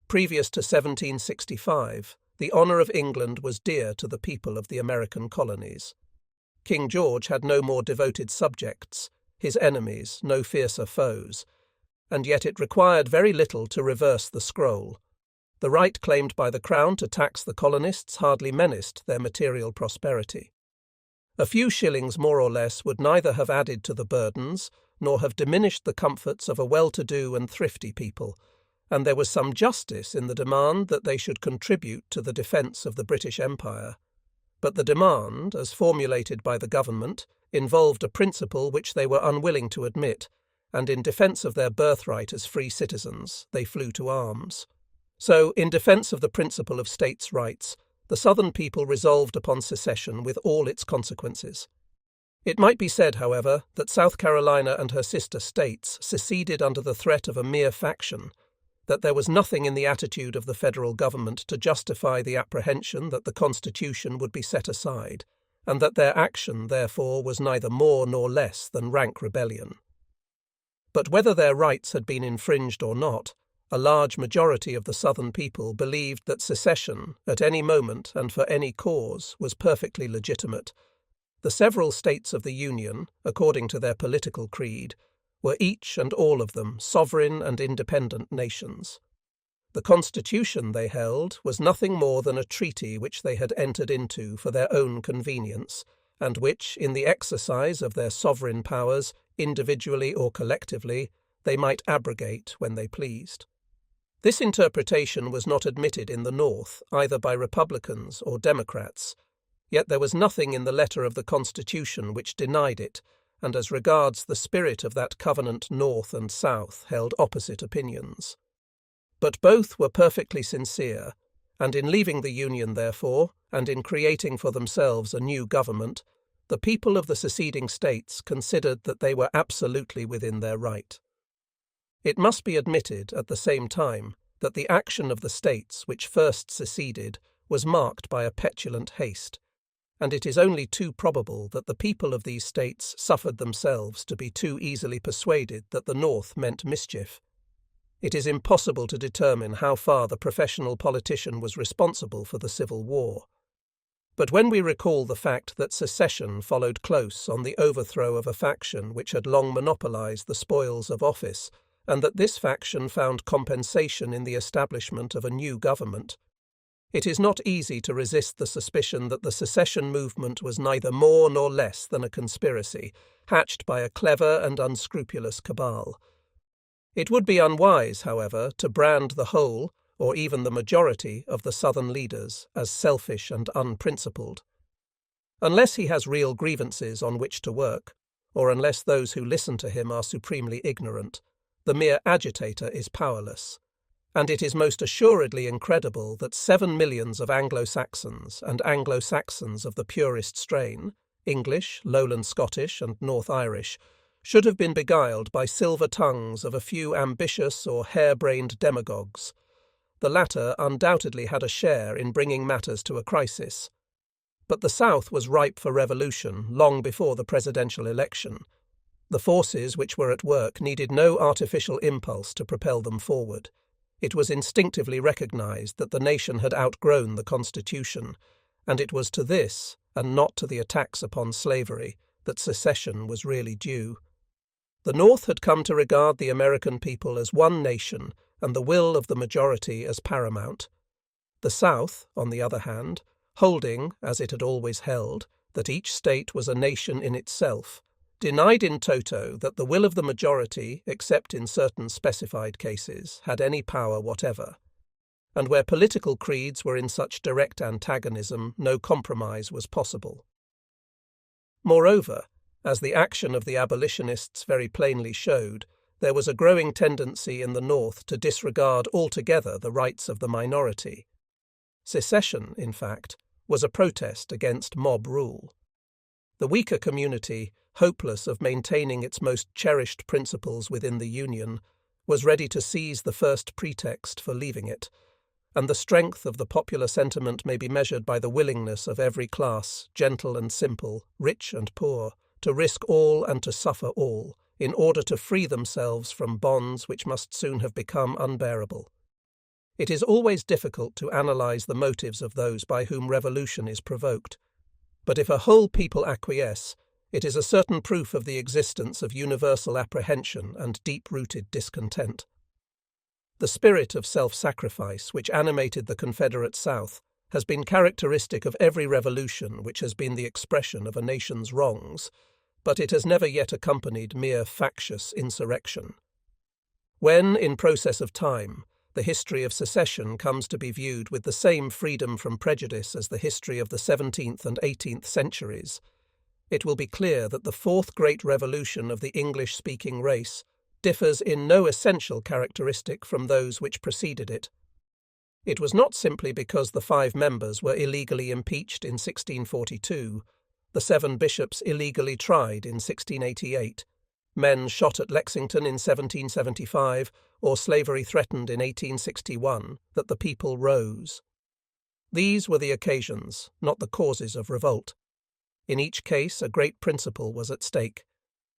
Previous to 1765, the honour of England was dear to the people of the American colonies. King George had no more devoted subjects, his enemies no fiercer foes, and yet it required very little to reverse the scroll. The right claimed by the Crown to tax the colonists hardly menaced their material prosperity. A few shillings more or less would neither have added to the burdens nor have diminished the comforts of a well-to-do and thrifty people, and there was some justice in the demand that they should contribute to the defence of the British Empire. But the demand, as formulated by the government, involved a principle which they were unwilling to admit, and in defence of their birthright as free citizens, they flew to arms. So, in defence of the principle of states' rights, the Southern people resolved upon secession with all its consequences. It might be said, however, that South Carolina and her sister states seceded under the threat of a mere faction, that there was nothing in the attitude of the federal government to justify the apprehension that the Constitution would be set aside, and that their action, therefore, was neither more nor less than rank rebellion. But whether their rights had been infringed or not, a large majority of the Southern people believed that secession, at any moment and for any cause, was perfectly legitimate. The several states of the Union, according to their political creed, were each and all of them sovereign and independent nations. The Constitution, they held, was nothing more than a treaty which they had entered into for their own convenience, and which, in the exercise of their sovereign powers, individually or collectively, they might abrogate when they pleased. This interpretation was not admitted in the North, either by Republicans or Democrats, yet there was nothing in the letter of the Constitution which denied it, and as regards the spirit of that covenant North and South held opposite opinions. But both were perfectly sincere, and in leaving the Union, therefore, and in creating for themselves a new government, the people of the seceding states considered that they were absolutely within their right. It must be admitted, at the same time, that the action of the states which first seceded was marked by a petulant haste, and it is only too probable that the people of these states suffered themselves to be too easily persuaded that the North meant mischief. It is impossible to determine how far the professional politician was responsible for the Civil War. But when we recall the fact that secession followed close on the overthrow of a faction which had long monopolized the spoils of office, and that this faction found compensation in the establishment of a new government, it is not easy to resist the suspicion that the secession movement was neither more nor less than a conspiracy, hatched by a clever and unscrupulous cabal. It would be unwise, however, to brand the whole, or even the majority, of the Southern leaders as selfish and unprincipled. Unless he has real grievances on which to work, or unless those who listen to him are supremely ignorant, the mere agitator is powerless. And it is most assuredly incredible that 7 millions of Anglo-Saxons and Anglo-Saxons of the purest strain, English, Lowland Scottish, and North Irish, should have been beguiled by silver tongues of a few ambitious or hair-brained demagogues. The latter undoubtedly had a share in bringing matters to a crisis. But the South was ripe for revolution long before the presidential election. The forces which were at work needed no artificial impulse to propel them forward. It was instinctively recognized that the nation had outgrown the Constitution, and it was to this, and not to the attacks upon slavery, that secession was really due. The North had come to regard the American people as one nation and the will of the majority as paramount. The South, on the other hand, holding, as it had always held, that each state was a nation in itself, denied in toto that the will of the majority, except in certain specified cases, had any power whatever. And where political creeds were in such direct antagonism, no compromise was possible. Moreover, as the action of the abolitionists very plainly showed, there was a growing tendency in the North to disregard altogether the rights of the minority. Secession, in fact, was a protest against mob rule. The weaker community, hopeless of maintaining its most cherished principles within the Union, was ready to seize the first pretext for leaving it, and the strength of the popular sentiment may be measured by the willingness of every class, gentle and simple, rich and poor, to risk all and to suffer all, in order to free themselves from bonds which must soon have become unbearable. It is always difficult to analyze the motives of those by whom revolution is provoked, but if a whole people acquiesce, it is a certain proof of the existence of universal apprehension and deep-rooted discontent. The spirit of self-sacrifice which animated the Confederate South has been characteristic of every revolution which has been the expression of a nation's wrongs, but it has never yet accompanied mere factious insurrection. When, in process of time, the history of secession comes to be viewed with the same freedom from prejudice as the history of the 17th and 18th centuries, it will be clear that the fourth great revolution of the English-speaking race differs in no essential characteristic from those which preceded it. It was not simply because the 5 members were illegally impeached in 1642, the 7 bishops illegally tried in 1688, men shot at Lexington in 1775, or slavery threatened in 1861, that the people rose. These were the occasions, not the causes of revolt. In each case, a great principle was at stake.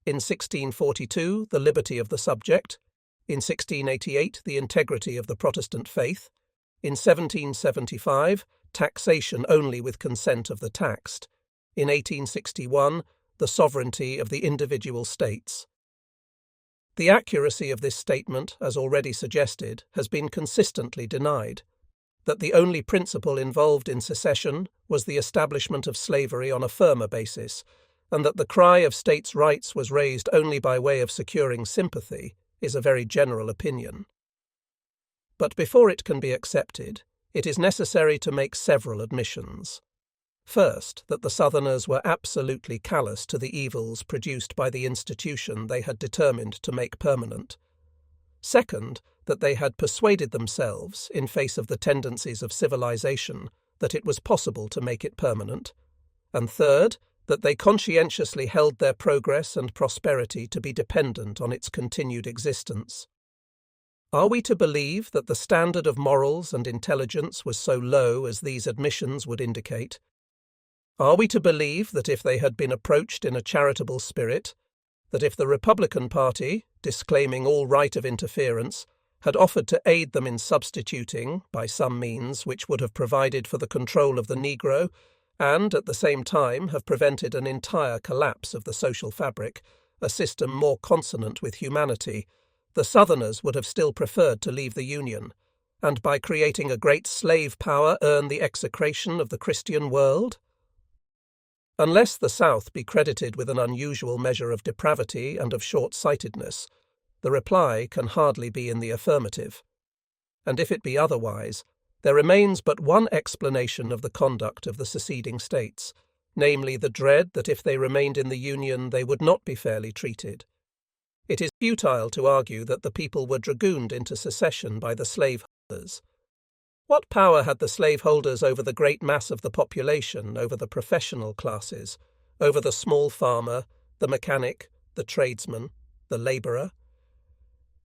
In 1642, the liberty of the subject. In 1688, the integrity of the Protestant faith. In 1775, taxation only with consent of the taxed. In 1861, the sovereignty of the individual states. The accuracy of this statement, as already suggested, has been consistently denied. That the only principle involved in secession was the establishment of slavery on a firmer basis, and that the cry of states' rights was raised only by way of securing sympathy, is a very general opinion. But before it can be accepted, it is necessary to make several admissions. First, that the Southerners were absolutely callous to the evils produced by the institution they had determined to make permanent. Second, that they had persuaded themselves, in face of the tendencies of civilization, that it was possible to make it permanent. And third, that they conscientiously held their progress and prosperity to be dependent on its continued existence. Are we to believe that the standard of morals and intelligence was so low as these admissions would indicate? Are we to believe that if they had been approached in a charitable spirit, that if the Republican Party, disclaiming all right of interference, had offered to aid them in substituting, by some means which would have provided for the control of the Negro, and at the same time have prevented an entire collapse of the social fabric, a system more consonant with humanity, the Southerners would have still preferred to leave the Union, and by creating a great slave power earn the execration of the Christian world? Unless the South be credited with an unusual measure of depravity and of short-sightedness, the reply can hardly be in the affirmative. And if it be otherwise, there remains but one explanation of the conduct of the seceding states, namely the dread that if they remained in the Union they would not be fairly treated. It is futile to argue that the people were dragooned into secession by the slaveholders. What power had the slaveholders over the great mass of the population, over the professional classes, over the small farmer, the mechanic, the tradesman, the labourer?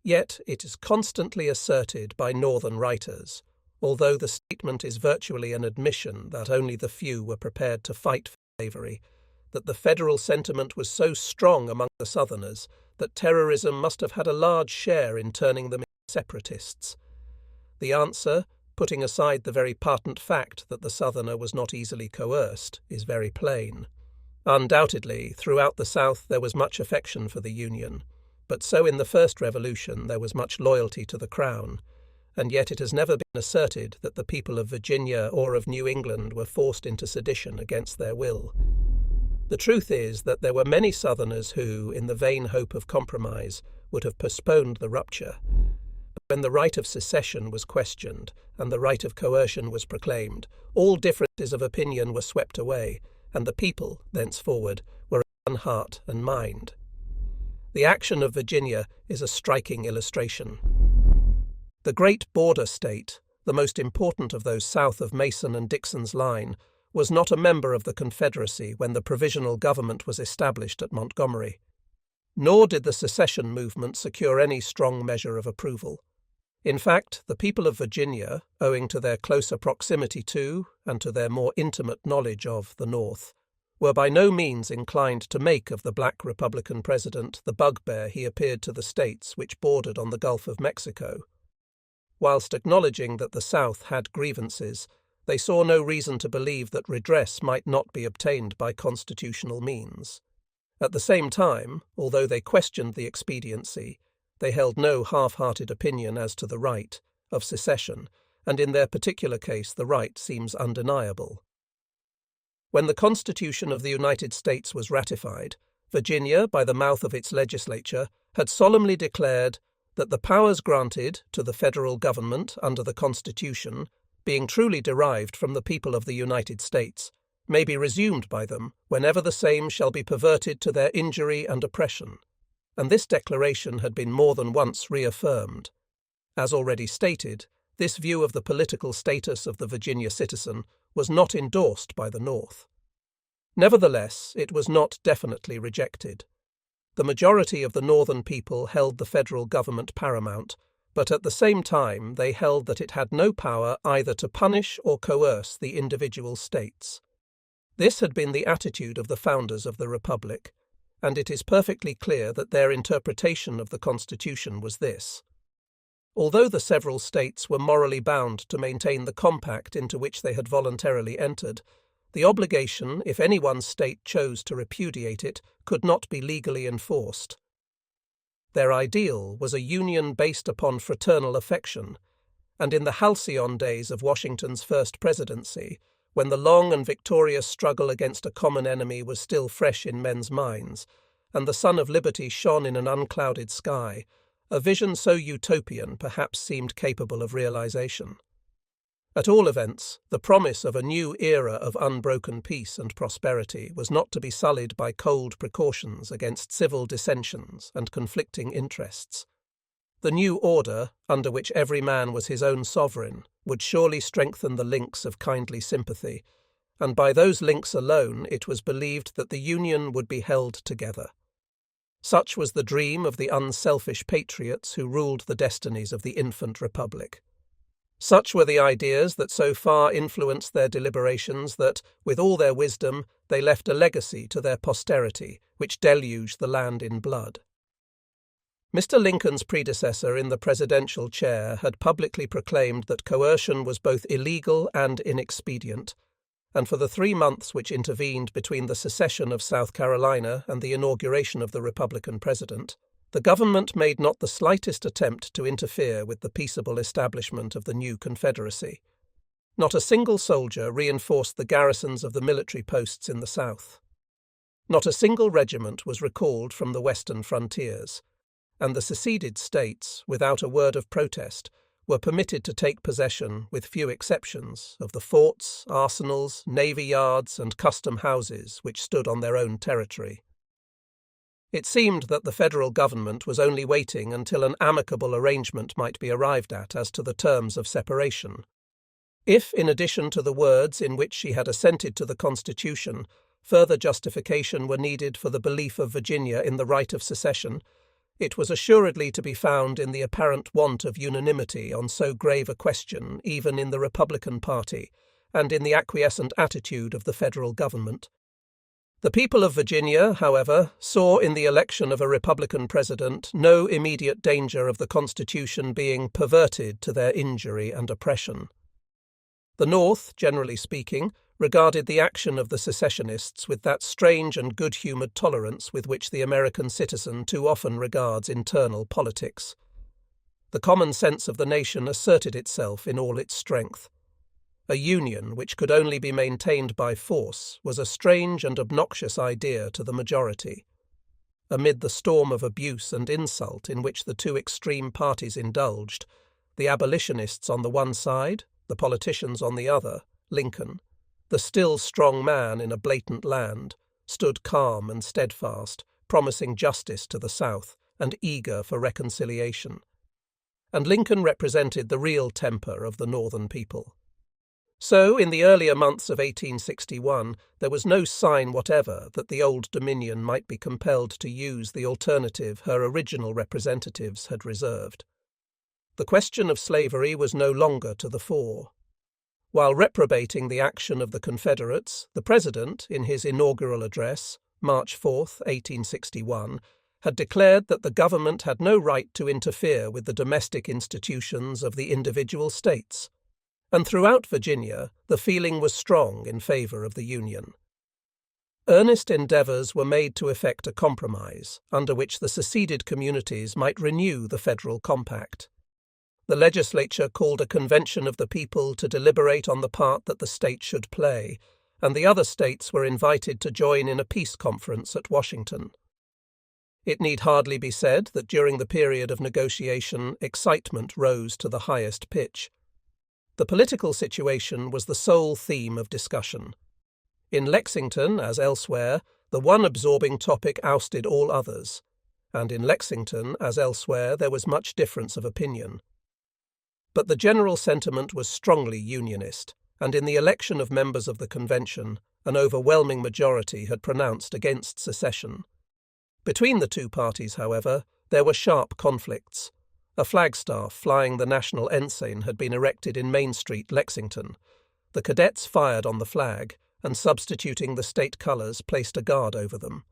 Yet it is constantly asserted by Northern writers, although the statement is virtually an admission that only the few were prepared to fight for slavery, that the federal sentiment was so strong among the Southerners that terrorism must have had a large share in turning them into separatists. The answer, putting aside the very patent fact that the Southerner was not easily coerced, is very plain. Undoubtedly, throughout the South there was much affection for the Union, but so in the first revolution there was much loyalty to the Crown, and yet it has never been asserted that the people of Virginia or of New England were forced into sedition against their will. The truth is that there were many Southerners who, in the vain hope of compromise, would have postponed the rupture. But when the right of secession was questioned and the right of coercion was proclaimed, all differences of opinion were swept away, and the people, thenceforward, were of one heart and mind. The action of Virginia is a striking illustration. The great border state, the most important of those south of Mason and Dixon's line, was not a member of the Confederacy when the provisional government was established at Montgomery. Nor did the secession movement secure any strong measure of approval. In fact, the people of Virginia, owing to their closer proximity to, and to their more intimate knowledge of, the North, were by no means inclined to make of the black Republican president the bugbear he appeared to the states which bordered on the Gulf of Mexico. whilst acknowledging that the South had grievances, they saw no reason to believe that redress might not be obtained by constitutional means. At the same time, although they questioned the expediency, they held no half-hearted opinion as to the right of secession, and in their particular case the right seems undeniable. When the Constitution of the United States was ratified, Virginia, by the mouth of its legislature, had solemnly declared that the powers granted to the federal government under the Constitution, being truly derived from the people of the United States, may be resumed by them whenever the same shall be perverted to their injury and oppression, and this declaration had been more than once reaffirmed. As already stated, this view of the political status of the Virginia citizen was not endorsed by the North. Nevertheless, it was not definitely rejected. The majority of the Northern people held the federal government paramount, but at the same time they held that it had no power either to punish or coerce the individual states. This had been the attitude of the founders of the Republic, and it is perfectly clear that their interpretation of the Constitution was this. Although the several states were morally bound to maintain the compact into which they had voluntarily entered, the obligation, if any one state chose to repudiate it, could not be legally enforced. Their ideal was a union based upon fraternal affection, and in the halcyon days of Washington's first presidency, when the long and victorious struggle against a common enemy was still fresh in men's minds, and the sun of liberty shone in an unclouded sky, a vision so utopian perhaps seemed capable of realization. At all events, the promise of a new era of unbroken peace and prosperity was not to be sullied by cold precautions against civil dissensions and conflicting interests. The new order, under which every man was his own sovereign, would surely strengthen the links of kindly sympathy, and by those links alone it was believed that the Union would be held together. Such was the dream of the unselfish patriots who ruled the destinies of the infant republic. Such were the ideas that so far influenced their deliberations that, with all their wisdom, they left a legacy to their posterity which deluged the land in blood. Mr. Lincoln's predecessor in the presidential chair had publicly proclaimed that coercion was both illegal and inexpedient, and for the 3 months which intervened between the secession of South Carolina and the inauguration of the Republican president, the government made not the slightest attempt to interfere with the peaceable establishment of the new Confederacy. Not a single soldier reinforced the garrisons of the military posts in the South. Not a single regiment was recalled from the western frontiers, and the seceded states, without a word of protest, were permitted to take possession, with few exceptions, of the forts, arsenals, navy yards, and custom houses which stood on their own territory. It seemed that the federal government was only waiting until an amicable arrangement might be arrived at as to the terms of separation. If, in addition to the words in which she had assented to the Constitution, further justification were needed for the belief of Virginia in the right of secession, it was assuredly to be found in the apparent want of unanimity on so grave a question even in the Republican Party, and in the acquiescent attitude of the federal government. The people of Virginia, however, saw in the election of a Republican president no immediate danger of the Constitution being perverted to their injury and oppression. The North, generally speaking, regarded the action of the secessionists with that strange and good-humoured tolerance with which the American citizen too often regards internal politics. The common sense of the nation asserted itself in all its strength. A union which could only be maintained by force was a strange and obnoxious idea to the majority. Amid the storm of abuse and insult in which the two extreme parties indulged, the abolitionists on the one side, the politicians on the other, Lincoln, the still strong man in a blatant land, stood calm and steadfast, promising justice to the South and eager for reconciliation. And Lincoln represented the real temper of the Northern people. So, in the earlier months of 1861, there was no sign whatever that the Old Dominion might be compelled to use the alternative her original representatives had reserved. The question of slavery was no longer to the fore. While reprobating the action of the Confederates, the President, in his inaugural address, March 4, 1861, had declared that the government had no right to interfere with the domestic institutions of the individual states, and throughout Virginia the feeling was strong in favor of the Union. Earnest endeavors were made to effect a compromise under which the seceded communities might renew the federal compact. The legislature called a convention of the people to deliberate on the part that the state should play, and the other states were invited to join in a peace conference at Washington. It need hardly be said that during the period of negotiation, excitement rose to the highest pitch. The political situation was the sole theme of discussion. In Lexington, as elsewhere, the one absorbing topic ousted all others, and in Lexington, as elsewhere, there was much difference of opinion. But the general sentiment was strongly Unionist, and in the election of members of the convention, an overwhelming majority had pronounced against secession. Between the two parties, however, there were sharp conflicts. A flagstaff flying the national ensign had been erected in Main Street, Lexington. The cadets fired on the flag, and substituting the state colours, placed a guard over them.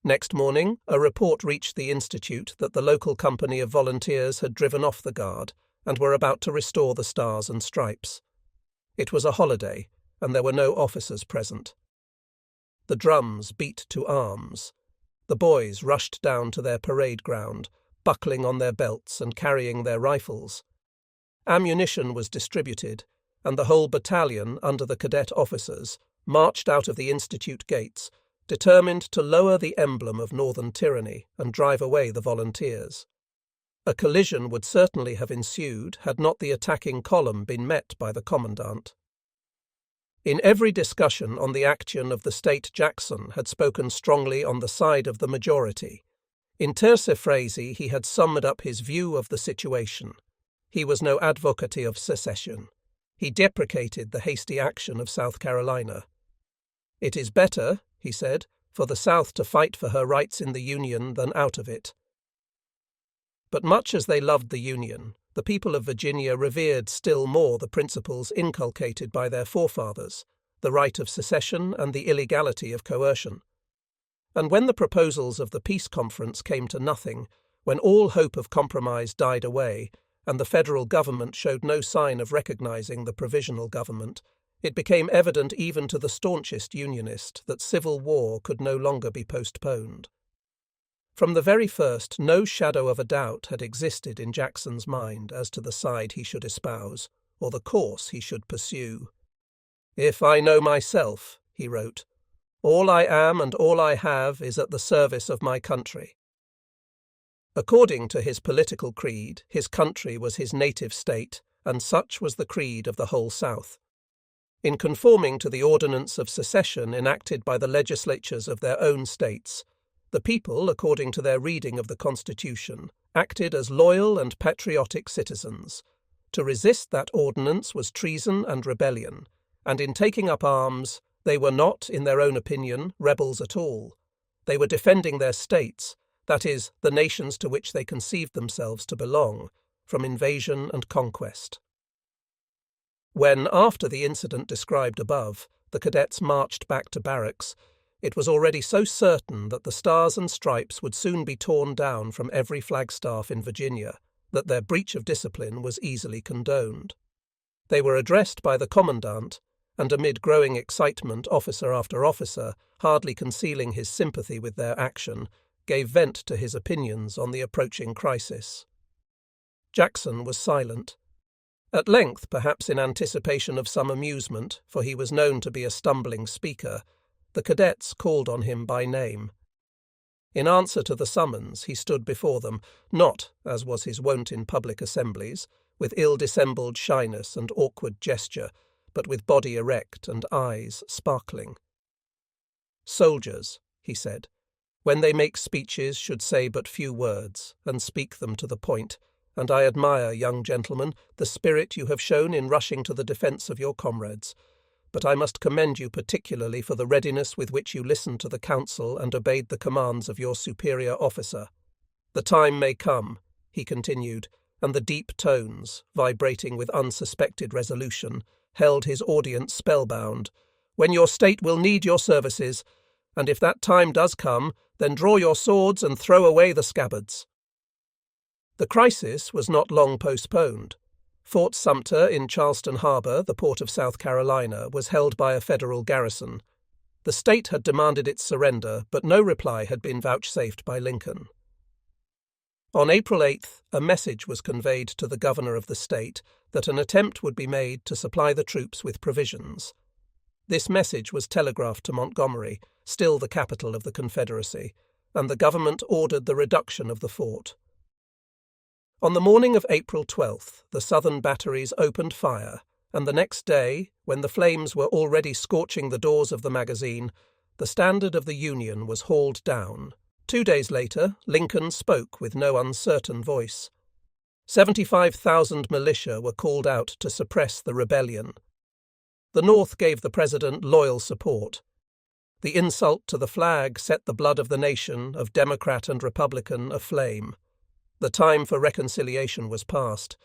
Next morning, a report reached the Institute that the local company of volunteers had driven off the guard and were about to restore the stars and stripes. It was a holiday, and there were no officers present. The drums beat to arms. The boys rushed down to their parade ground, buckling on their belts and carrying their rifles. Ammunition was distributed, and the whole battalion, under the cadet officers, marched out of the Institute gates, determined to lower the emblem of Northern tyranny and drive away the volunteers. A collision would certainly have ensued had not the attacking column been met by the commandant. In every discussion on the action of the state, Jackson had spoken strongly on the side of the majority. In terse phrasi he had summed up his view of the situation. He was no advocate of secession. He deprecated the hasty action of South Carolina. "It is better," he said, "for the South to fight for her rights in the Union than out of it." But much as they loved the Union, the people of Virginia revered still more the principles inculcated by their forefathers, the right of secession and the illegality of coercion. And when the proposals of the peace conference came to nothing, when all hope of compromise died away, and the federal government showed no sign of recognizing the provisional government, it became evident even to the staunchest Unionist that civil war could no longer be postponed. From the very first, no shadow of a doubt had existed in Jackson's mind as to the side he should espouse, or the course he should pursue. "If I know myself," he wrote, "all I am and all I have is at the service of my country." According to his political creed, his country was his native state, and such was the creed of the whole South. In conforming to the ordinance of secession enacted by the legislatures of their own states, the people, according to their reading of the Constitution, acted as loyal and patriotic citizens. To resist that ordinance was treason and rebellion, and in taking up arms, they were not, in their own opinion, rebels at all. They were defending their states, that is, the nations to which they conceived themselves to belong, from invasion and conquest. When, after the incident described above, the cadets marched back to barracks, it was already so certain that the stars and stripes would soon be torn down from every flagstaff in Virginia that their breach of discipline was easily condoned. They were addressed by the commandant, and amid growing excitement officer after officer, hardly concealing his sympathy with their action, gave vent to his opinions on the approaching crisis. Jackson was silent. At length, perhaps in anticipation of some amusement, for he was known to be a stumbling speaker, the cadets called on him by name. In answer to the summons, he stood before them, not, as was his wont in public assemblies, with ill-dissembled shyness and awkward gesture, but with body erect and eyes sparkling. "Soldiers," he said, "when they make speeches should say but few words, and speak them to the point, and I admire, young gentlemen, the spirit you have shown in rushing to the defence of your comrades. But I must commend you particularly for the readiness with which you listened to the counsel and obeyed the commands of your superior officer. The time may come," he continued, and the deep tones, vibrating with unsuspected resolution, held his audience spellbound, "when your state will need your services, and if that time does come, Then draw your swords and throw away the scabbards." The crisis was not long postponed. Fort Sumter in Charleston Harbor, the port of South Carolina, was held by a federal garrison. The state had demanded its surrender, but no reply had been vouchsafed by Lincoln. On April 8th, a message was conveyed to the governor of the state that an attempt would be made to supply the troops with provisions. This message was telegraphed to Montgomery, still the capital of the Confederacy, and the government ordered the reduction of the fort. On the morning of April 12th, the southern batteries opened fire, and the next day, when the flames were already scorching the doors of the magazine, the standard of the Union was hauled down. 2 days later, Lincoln spoke with no uncertain voice. 75,000 militia were called out to suppress the rebellion. The North gave the president loyal support. The insult to the flag set the blood of the nation, of Democrat and Republican, aflame. The time for reconciliation was past.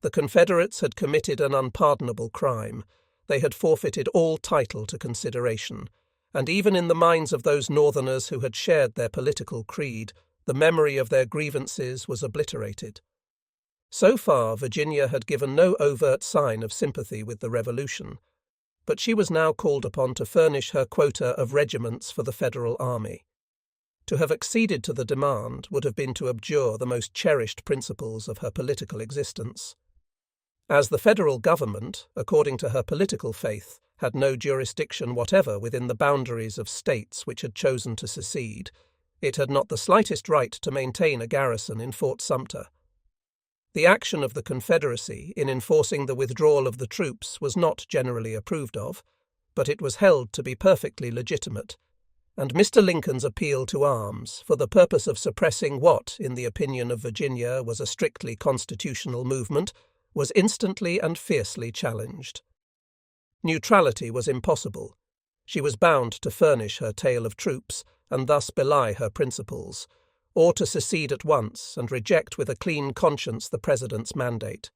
The Confederates had committed an unpardonable crime. They had forfeited all title to consideration, and even in the minds of those Northerners who had shared their political creed, the memory of their grievances was obliterated. So far, Virginia had given no overt sign of sympathy with the Revolution, but she was now called upon to furnish her quota of regiments for the Federal Army. To have acceded to the demand would have been to abjure the most cherished principles of her political existence. As the federal government, according to her political faith, had no jurisdiction whatever within the boundaries of states which had chosen to secede, it had not the slightest right to maintain a garrison in Fort Sumter. The action of the Confederacy in enforcing the withdrawal of the troops was not generally approved of, but it was held to be perfectly legitimate, and Mr. Lincoln's appeal to arms for the purpose of suppressing what, in the opinion of Virginia, was a strictly constitutional movement, was instantly and fiercely challenged. Neutrality was impossible. She was bound to furnish her tale of troops, and thus belie her principles, or to secede at once and reject with a clean conscience the President's mandate.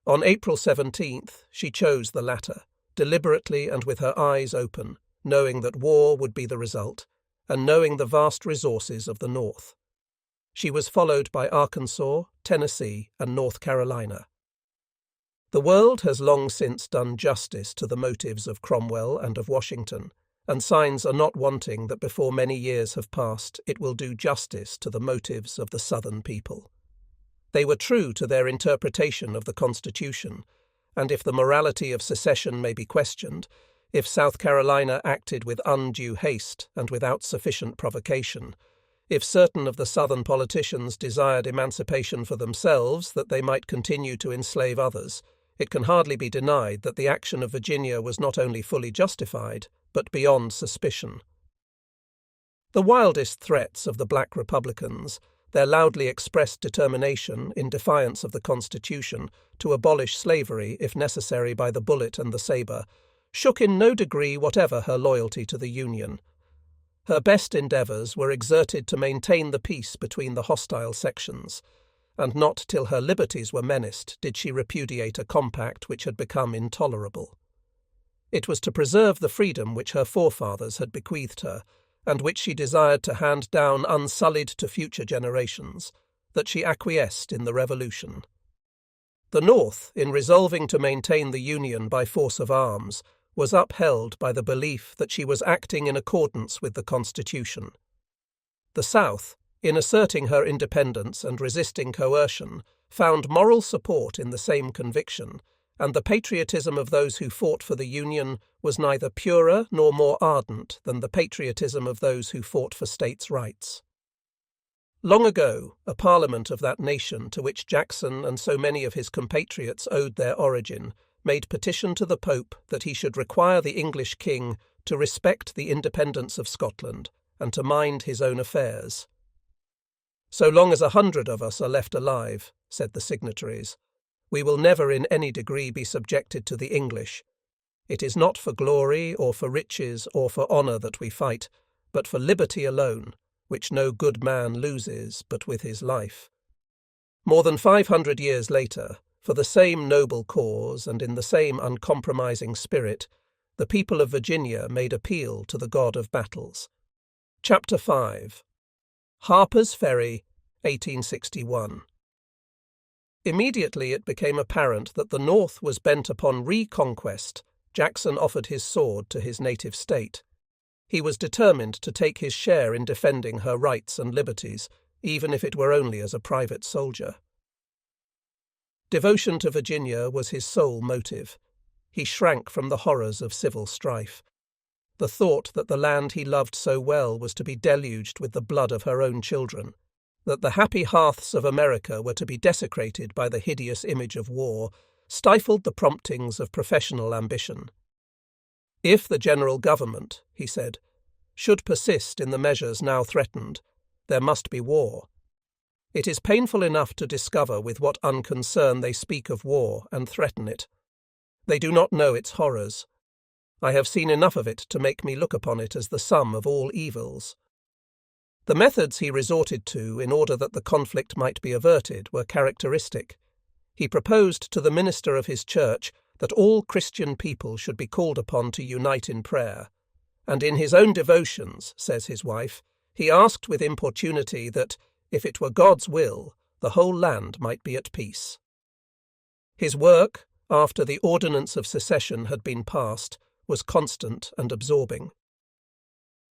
On April 17th, she chose the latter, deliberately and with her eyes open, knowing that war would be the result, and knowing the vast resources of the North. She was followed by Arkansas, Tennessee, and North Carolina. The world has long since done justice to the motives of Cromwell and of Washington, and signs are not wanting that before many years have passed it will do justice to the motives of the Southern people. They were true to their interpretation of the Constitution, and if the morality of secession may be questioned, if South Carolina acted with undue haste and without sufficient provocation, if certain of the Southern politicians desired emancipation for themselves that they might continue to enslave others, it can hardly be denied that the action of Virginia was not only fully justified, but beyond suspicion. The wildest threats of the Black Republicans, their loudly expressed determination, in defiance of the Constitution, to abolish slavery, if necessary by the bullet and the sabre, shook in no degree whatever her loyalty to the Union. Her best endeavours were exerted to maintain the peace between the hostile sections, and not till her liberties were menaced did she repudiate a compact which had become intolerable. It was to preserve the freedom which her forefathers had bequeathed her, and which she desired to hand down unsullied to future generations, that she acquiesced in the Revolution. The North, in resolving to maintain the Union by force of arms, was upheld by the belief that she was acting in accordance with the Constitution. The South, in asserting her independence and resisting coercion, found moral support in the same conviction, and the patriotism of those who fought for the Union was neither purer nor more ardent than the patriotism of those who fought for states' rights. Long ago, a parliament of that nation to which Jackson and so many of his compatriots owed their origin made petition to the Pope that he should require the English king to respect the independence of Scotland and to mind his own affairs. "So long as 100 of us are left alive," said the signatories, "we will never in any degree be subjected to the English. It is not for glory or for riches or for honour that we fight, but for liberty alone, which no good man loses but with his life." More than 500 years later, for the same noble cause and in the same uncompromising spirit, the people of Virginia made appeal to the God of battles. Chapter 5. Harper's Ferry, 1861. Immediately it became apparent that the North was bent upon reconquest. Jackson offered his sword to his native state. He was determined to take his share in defending her rights and liberties, even if it were only as a private soldier. Devotion to Virginia was his sole motive. He shrank from the horrors of civil strife. The thought that the land he loved so well was to be deluged with the blood of her own children, that the happy hearths of America were to be desecrated by the hideous image of war, stifled the promptings of professional ambition. If the general government, he said, should persist in the measures now threatened, there must be war. It is painful enough to discover with what unconcern they speak of war and threaten it. They do not know its horrors. I have seen enough of it to make me look upon it as the sum of all evils. The methods he resorted to in order that the conflict might be averted were characteristic. He proposed to the minister of his church that all Christian people should be called upon to unite in prayer, and in his own devotions, says his wife, he asked with importunity that, if it were God's will, the whole land might be at peace. His work, after the ordinance of secession had been passed, was constant and absorbing.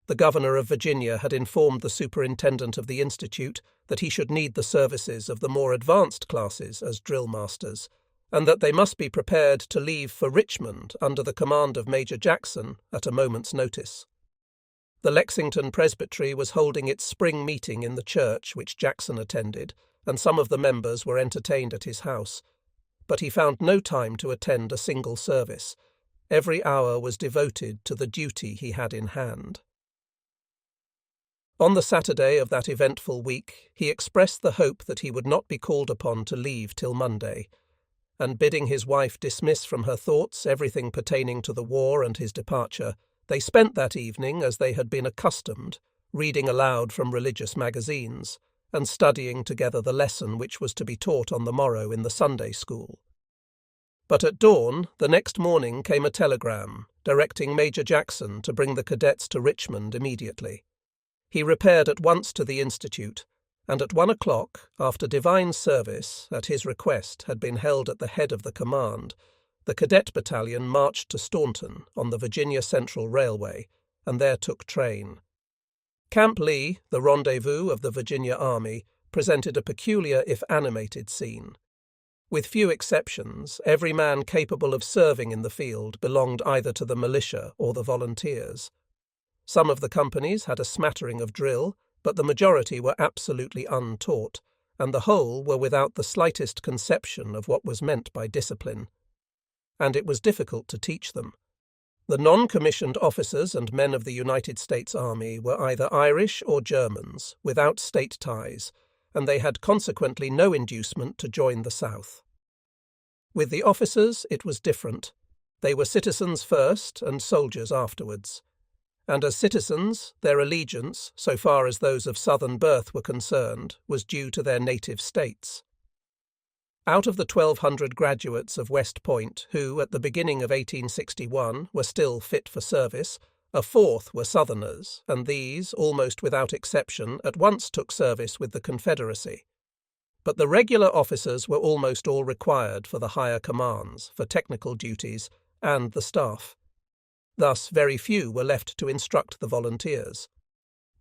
The governor of Virginia had informed the superintendent of the institute that he should need the services of the more advanced classes as drill masters, and that they must be prepared to leave for Richmond under the command of Major Jackson at a moment's notice. The Lexington Presbytery was holding its spring meeting in the church which Jackson attended, and some of the members were entertained at his house, but he found no time to attend a single service. Every hour was devoted to the duty he had in hand. On the Saturday of that eventful week, he expressed the hope that he would not be called upon to leave till Monday, and bidding his wife dismiss from her thoughts everything pertaining to the war and his departure, they spent that evening as they had been accustomed, reading aloud from religious magazines, and studying together the lesson which was to be taught on the morrow in the Sunday school. But at dawn, the next morning, came a telegram, directing Major Jackson to bring the cadets to Richmond immediately. He repaired at once to the Institute, and at 1 o'clock, after divine service, at his request, had been held at the head of the command, the cadet battalion marched to Staunton on the Virginia Central Railway, and there took train. Camp Lee, the rendezvous of the Virginia Army, presented a peculiar if animated scene. With few exceptions, every man capable of serving in the field belonged either to the militia or the volunteers. Some of the companies had a smattering of drill, but the majority were absolutely untaught, and the whole were without the slightest conception of what was meant by discipline. And it was difficult to teach them. The non-commissioned officers and men of the United States Army were either Irish or Germans, without state ties, and they had consequently no inducement to join the South. With the officers it was different. They were citizens first and soldiers afterwards. And as citizens, their allegiance, so far as those of Southern birth were concerned, was due to their native states. Out of the 1,200 graduates of West Point who, at the beginning of 1861, were still fit for service, a fourth were Southerners, and these, almost without exception, at once took service with the Confederacy. But the regular officers were almost all required for the higher commands, for technical duties, and the staff. Thus very few were left to instruct the volunteers.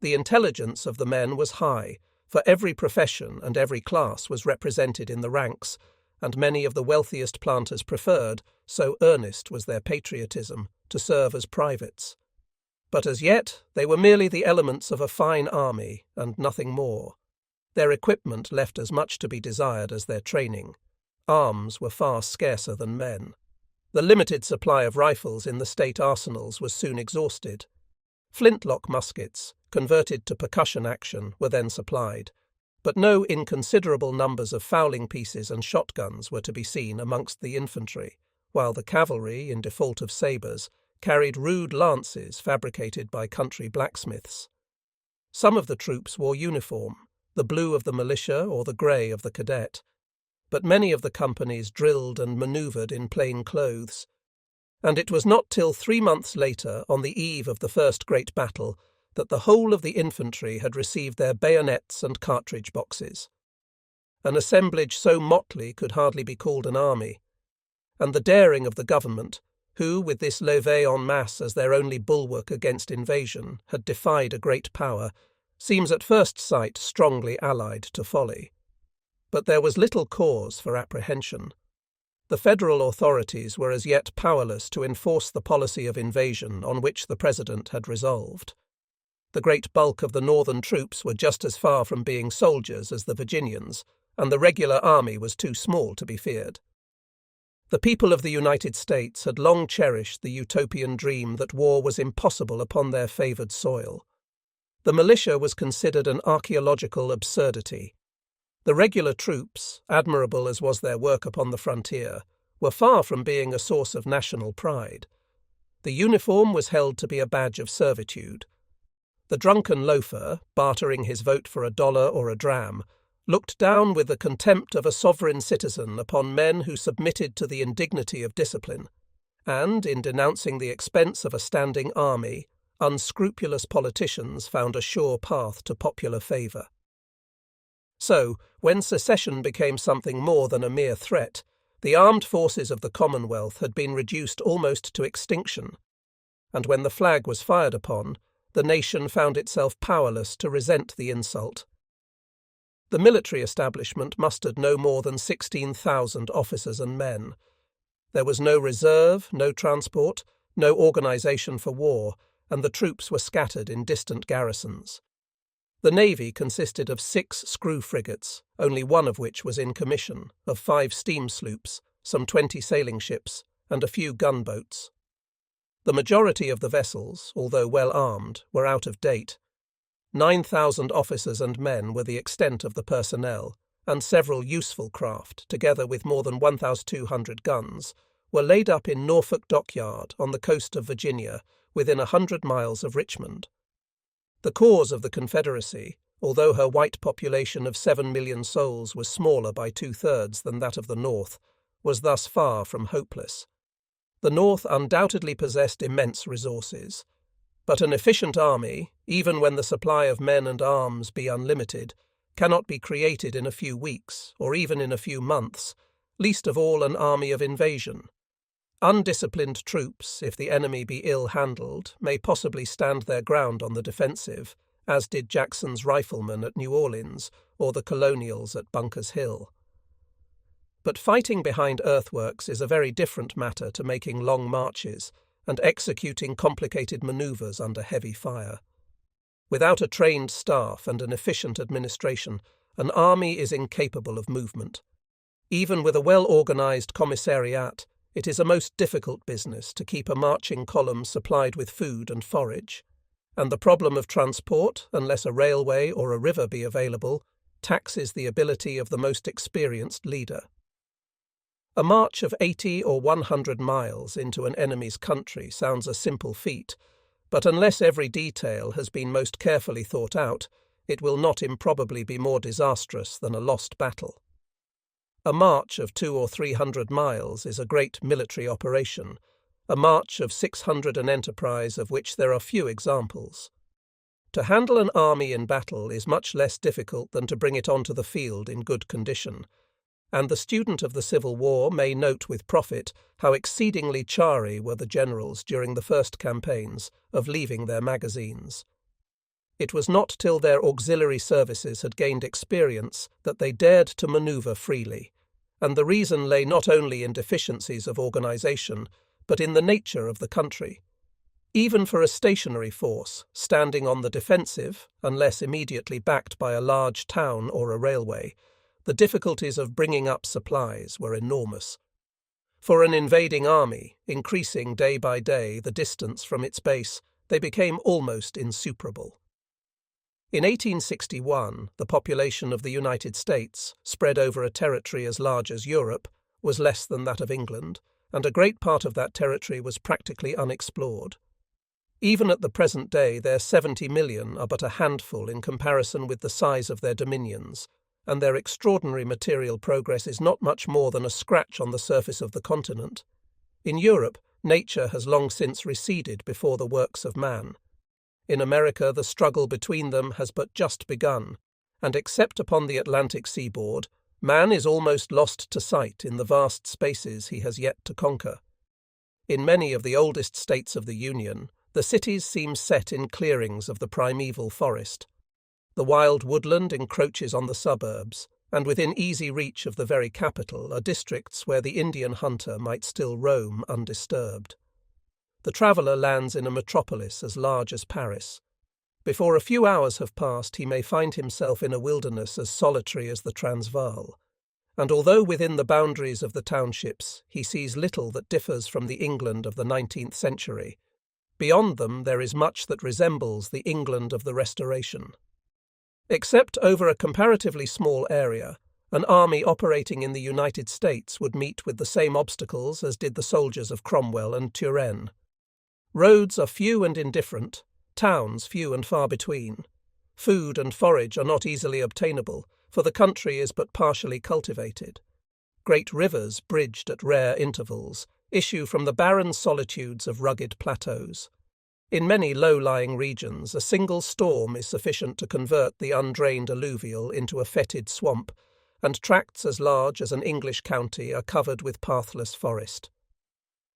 The intelligence of the men was high, for every profession and every class was represented in the ranks, and many of the wealthiest planters preferred, so earnest was their patriotism, to serve as privates. But as yet they were merely the elements of a fine army, and nothing more. Their equipment left as much to be desired as their training. Arms were far scarcer than men. The limited supply of rifles in the state arsenals was soon exhausted. Flintlock muskets, converted to percussion action, were then supplied, but no inconsiderable numbers of fowling pieces and shotguns were to be seen amongst the infantry, while the cavalry, in default of sabres, carried rude lances fabricated by country blacksmiths. Some of the troops wore uniform, the blue of the militia or the grey of the cadet, but many of the companies drilled and manoeuvred in plain clothes, and it was not till 3 months later, on the eve of the first great battle, that the whole of the infantry had received their bayonets and cartridge boxes. An assemblage so motley could hardly be called an army, and the daring of the government, who, with this levée en masse as their only bulwark against invasion, had defied a great power, seems at first sight strongly allied to folly. But there was little cause for apprehension. The federal authorities were as yet powerless to enforce the policy of invasion on which the President had resolved. The great bulk of the northern troops were just as far from being soldiers as the Virginians, and the regular army was too small to be feared. The people of the United States had long cherished the utopian dream that war was impossible upon their favoured soil. The militia was considered an archaeological absurdity. The regular troops, admirable as was their work upon the frontier, were far from being a source of national pride. The uniform was held to be a badge of servitude. The drunken loafer, bartering his vote for $1 or a dram, looked down with the contempt of a sovereign citizen upon men who submitted to the indignity of discipline, and, in denouncing the expense of a standing army, unscrupulous politicians found a sure path to popular favour. So, when secession became something more than a mere threat, the armed forces of the Commonwealth had been reduced almost to extinction, and when the flag was fired upon, the nation found itself powerless to resent the insult. The military establishment mustered no more than 16,000 officers and men. There was no reserve, no transport, no organisation for war, and the troops were scattered in distant garrisons. The navy consisted of 6 screw frigates, only one of which was in commission, of 5 steam sloops, some 20 sailing ships, and a few gunboats. The majority of the vessels, although well armed, were out of date. 9,000 officers and men were the extent of the personnel, and several useful craft, together with more than 1,200 guns, were laid up in Norfolk Dockyard on the coast of Virginia, within 100 miles of Richmond. The cause of the Confederacy, although her white population of 7 million souls was smaller by 2/3 than that of the North, was thus far from hopeless. The North undoubtedly possessed immense resources, but an efficient army, even when the supply of men and arms be unlimited, cannot be created in a few weeks, or even in a few months, least of all an army of invasion. Undisciplined troops, if the enemy be ill-handled, may possibly stand their ground on the defensive, as did Jackson's riflemen at New Orleans or the Colonials at Bunker's Hill. But fighting behind earthworks is a very different matter to making long marches and executing complicated manoeuvres under heavy fire. Without a trained staff and an efficient administration, an army is incapable of movement. Even with a well-organised commissariat, it is a most difficult business to keep a marching column supplied with food and forage, and the problem of transport, unless a railway or a river be available, taxes the ability of the most experienced leader. A march of 80 or 100 miles into an enemy's country sounds a simple feat, but unless every detail has been most carefully thought out, it will not improbably be more disastrous than a lost battle. A march of 200 or 300 miles is a great military operation, a march of 600 an enterprise of which there are few examples. To handle an army in battle is much less difficult than to bring it onto the field in good condition, and the student of the Civil War may note with profit how exceedingly chary were the generals during the first campaigns of leaving their magazines. It was not till their auxiliary services had gained experience that they dared to manoeuvre freely, and the reason lay not only in deficiencies of organisation, but in the nature of the country. Even for a stationary force, standing on the defensive, unless immediately backed by a large town or a railway, the difficulties of bringing up supplies were enormous. For an invading army, increasing day by day the distance from its base, they became almost insuperable. In 1861, the population of the United States, spread over a territory as large as Europe, was less than that of England, and a great part of that territory was practically unexplored. Even at the present day, their 70 million are but a handful in comparison with the size of their dominions, and their extraordinary material progress is not much more than a scratch on the surface of the continent. In Europe, nature has long since receded before the works of man. In America, the struggle between them has but just begun, and except upon the Atlantic seaboard, man is almost lost to sight in the vast spaces he has yet to conquer. In many of the oldest states of the Union, the cities seem set in clearings of the primeval forest. The wild woodland encroaches on the suburbs, and within easy reach of the very capital are districts where the Indian hunter might still roam undisturbed. The traveller lands in a metropolis as large as Paris. Before a few hours have passed, he may find himself in a wilderness as solitary as the Transvaal, and although within the boundaries of the townships he sees little that differs from the England of the 19th century, beyond them there is much that resembles the England of the Restoration. Except over a comparatively small area, an army operating in the United States would meet with the same obstacles as did the soldiers of Cromwell and Turenne. Roads are few and indifferent, towns few and far between. Food and forage are not easily obtainable, for the country is but partially cultivated. Great rivers, bridged at rare intervals, issue from the barren solitudes of rugged plateaus. In many low-lying regions, a single storm is sufficient to convert the undrained alluvial into a fetid swamp, and tracts as large as an English county are covered with pathless forest.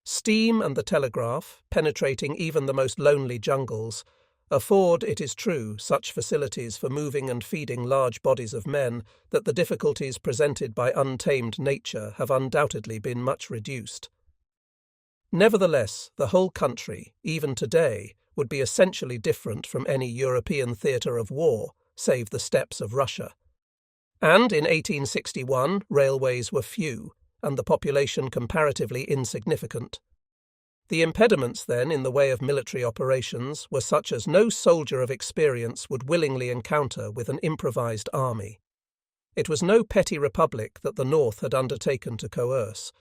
Steam and the telegraph, penetrating even the most lonely jungles, afford, it is true, such facilities for moving and feeding large bodies of men that the difficulties presented by untamed nature have undoubtedly been much reduced. Nevertheless, the whole country, even today, would be essentially different from any European theatre of war, save the steppes of Russia. And in 1861 railways were few, and the population comparatively insignificant. The impediments then in the way of military operations were such as no soldier of experience would willingly encounter with an improvised army. It was no petty republic that the North had undertaken to coerce.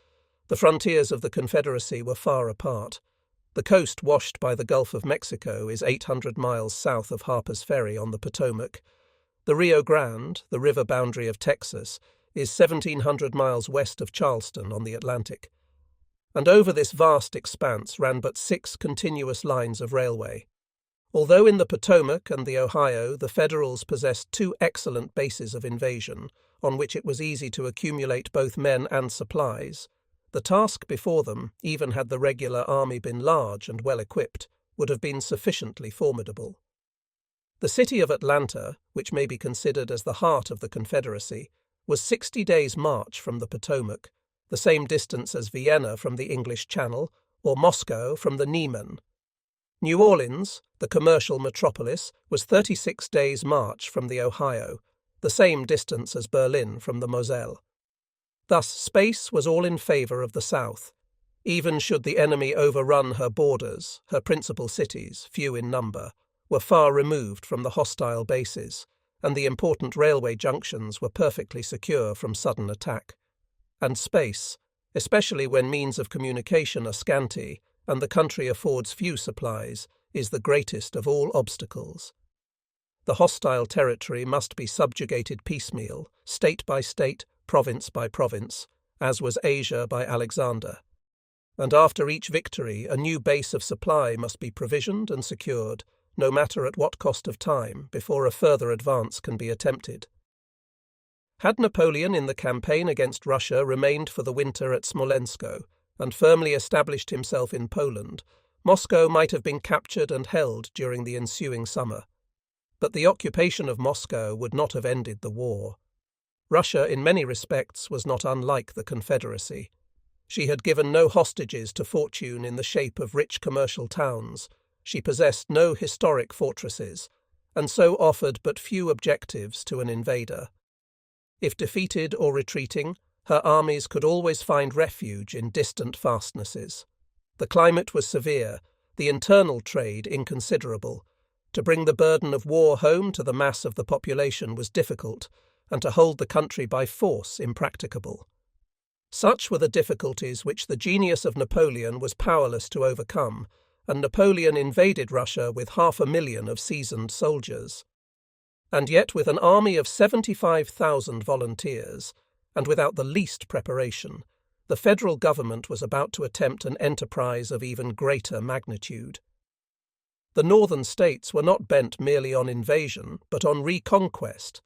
The frontiers of the Confederacy were far apart. The coast washed by the Gulf of Mexico is 800 miles south of Harper's Ferry on the Potomac. The Rio Grande, the river boundary of Texas, is 1,700 miles west of Charleston on the Atlantic. And over this vast expanse ran but 6 continuous lines of railway. Although in the Potomac and the Ohio the Federals possessed 2 excellent bases of invasion, on which it was easy to accumulate both men and supplies, the task before them, even had the regular army been large and well equipped, would have been sufficiently formidable. The city of Atlanta, which may be considered as the heart of the Confederacy, was 60 days' march from the Potomac, the same distance as Vienna from the English Channel, or Moscow from the Niemen. New Orleans, the commercial metropolis, was 36 days' march from the Ohio, the same distance as Berlin from the Moselle. Thus space was all in favour of the South. Even should the enemy overrun her borders, her principal cities, few in number, were far removed from the hostile bases, and the important railway junctions were perfectly secure from sudden attack. And space, especially when means of communication are scanty and the country affords few supplies, is the greatest of all obstacles. The hostile territory must be subjugated piecemeal, state by state, province by province, as was Asia by Alexander. And after each victory a new base of supply must be provisioned and secured, no matter at what cost of time, before a further advance can be attempted. Had Napoleon in the campaign against Russia remained for the winter at Smolensko and firmly established himself in Poland, Moscow might have been captured and held during the ensuing summer. But the occupation of Moscow would not have ended the war. Russia, in many respects, was not unlike the Confederacy. She had given no hostages to fortune in the shape of rich commercial towns. She possessed no historic fortresses, and so offered but few objectives to an invader. If defeated or retreating, her armies could always find refuge in distant fastnesses. The climate was severe, the internal trade inconsiderable. To bring the burden of war home to the mass of the population was difficult, and to hold the country by force impracticable. Such were the difficulties which the genius of Napoleon was powerless to overcome, and Napoleon invaded Russia with 500,000 of seasoned soldiers. And yet with an army of 75,000 volunteers, and without the least preparation, the federal government was about to attempt an enterprise of even greater magnitude. The northern states were not bent merely on invasion, but on reconquest,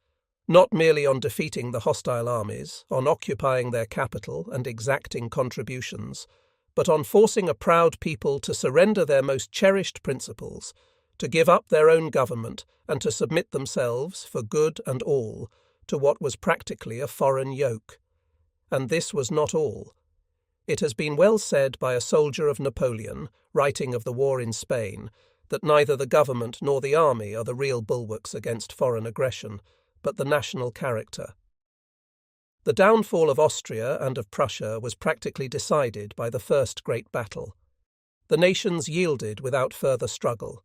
not merely on defeating the hostile armies, on occupying their capital and exacting contributions, but on forcing a proud people to surrender their most cherished principles, to give up their own government, and to submit themselves, for good and all, to what was practically a foreign yoke. And this was not all. It has been well said by a soldier of Napoleon, writing of the war in Spain, that neither the government nor the army are the real bulwarks against foreign aggression, but the national character. The downfall of Austria and of Prussia was practically decided by the first great battle. The nations yielded without further struggle.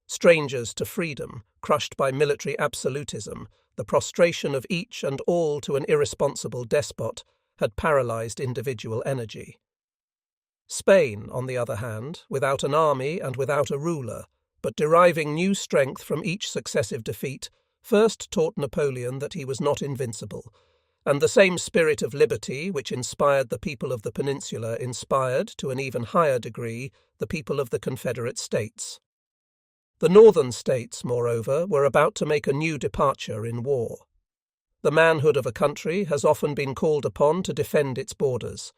Strangers to freedom, crushed by military absolutism, the prostration of each and all to an irresponsible despot, had paralyzed individual energy. Spain, on the other hand, without an army and without a ruler, but deriving new strength from each successive defeat, first taught Napoleon that he was not invincible, and the same spirit of liberty which inspired the people of the peninsula inspired, to an even higher degree, the people of the Confederate States. The northern states, moreover, were about to make a new departure in war. The manhood of a country has often been called upon to defend its borders,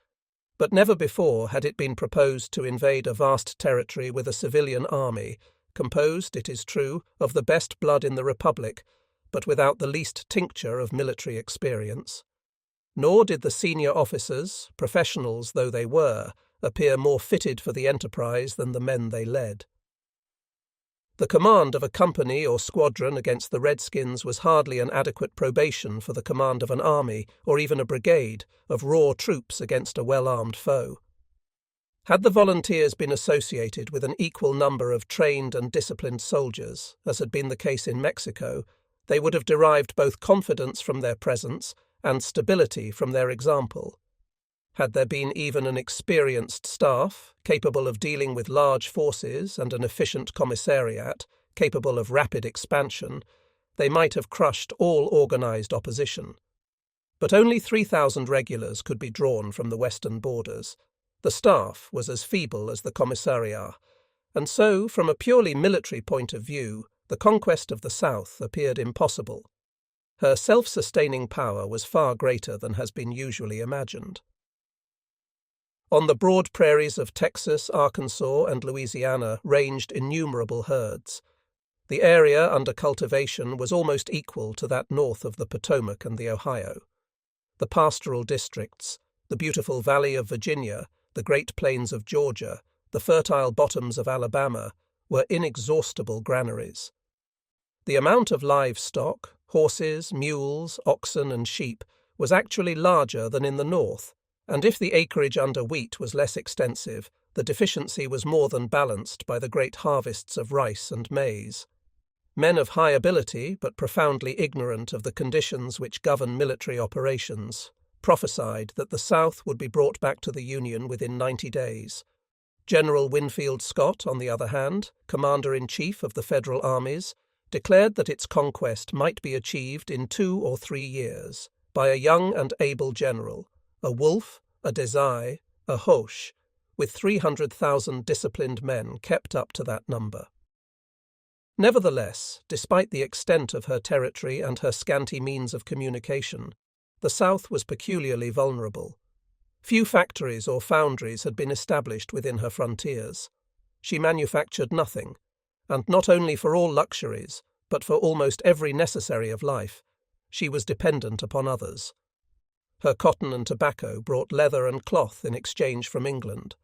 but never before had it been proposed to invade a vast territory with a civilian army, composed, it is true, of the best blood in the Republic, but without the least tincture of military experience. Nor did the senior officers, professionals though they were, appear more fitted for the enterprise than the men they led. The command of a company or squadron against the Redskins was hardly an adequate probation for the command of an army, or even a brigade, of raw troops against a well-armed foe. Had the volunteers been associated with an equal number of trained and disciplined soldiers, as had been the case in Mexico, they would have derived both confidence from their presence and stability from their example. Had there been even an experienced staff, capable of dealing with large forces, and an efficient commissariat, capable of rapid expansion, they might have crushed all organized opposition. But only 3,000 regulars could be drawn from the western borders. The staff was as feeble as the commissariat, and so, from a purely military point of view, the conquest of the South appeared impossible. Her self-sustaining power was far greater than has been usually imagined. On the broad prairies of Texas, Arkansas, and Louisiana ranged innumerable herds. The area under cultivation was almost equal to that north of the Potomac and the Ohio. The pastoral districts, the beautiful valley of Virginia, the great plains of Georgia, the fertile bottoms of Alabama, were inexhaustible granaries. The amount of livestock, horses, mules, oxen, and sheep, was actually larger than in the north, and if the acreage under wheat was less extensive, the deficiency was more than balanced by the great harvests of rice and maize. Men of high ability, but profoundly ignorant of the conditions which govern military operations, prophesied that the South would be brought back to the Union within 90 days. General Winfield Scott, on the other hand, Commander-in-Chief of the Federal armies, declared that its conquest might be achieved in 2 or 3 years by a young and able general, a Wolfe, a Desai, a Hoche, with 300,000 disciplined men kept up to that number. Nevertheless, despite the extent of her territory and her scanty means of communication, the South was peculiarly vulnerable. Few factories or foundries had been established within her frontiers. She manufactured nothing, and not only for all luxuries, but for almost every necessary of life, she was dependent upon others. Her cotton and tobacco brought leather and cloth in exchange from England.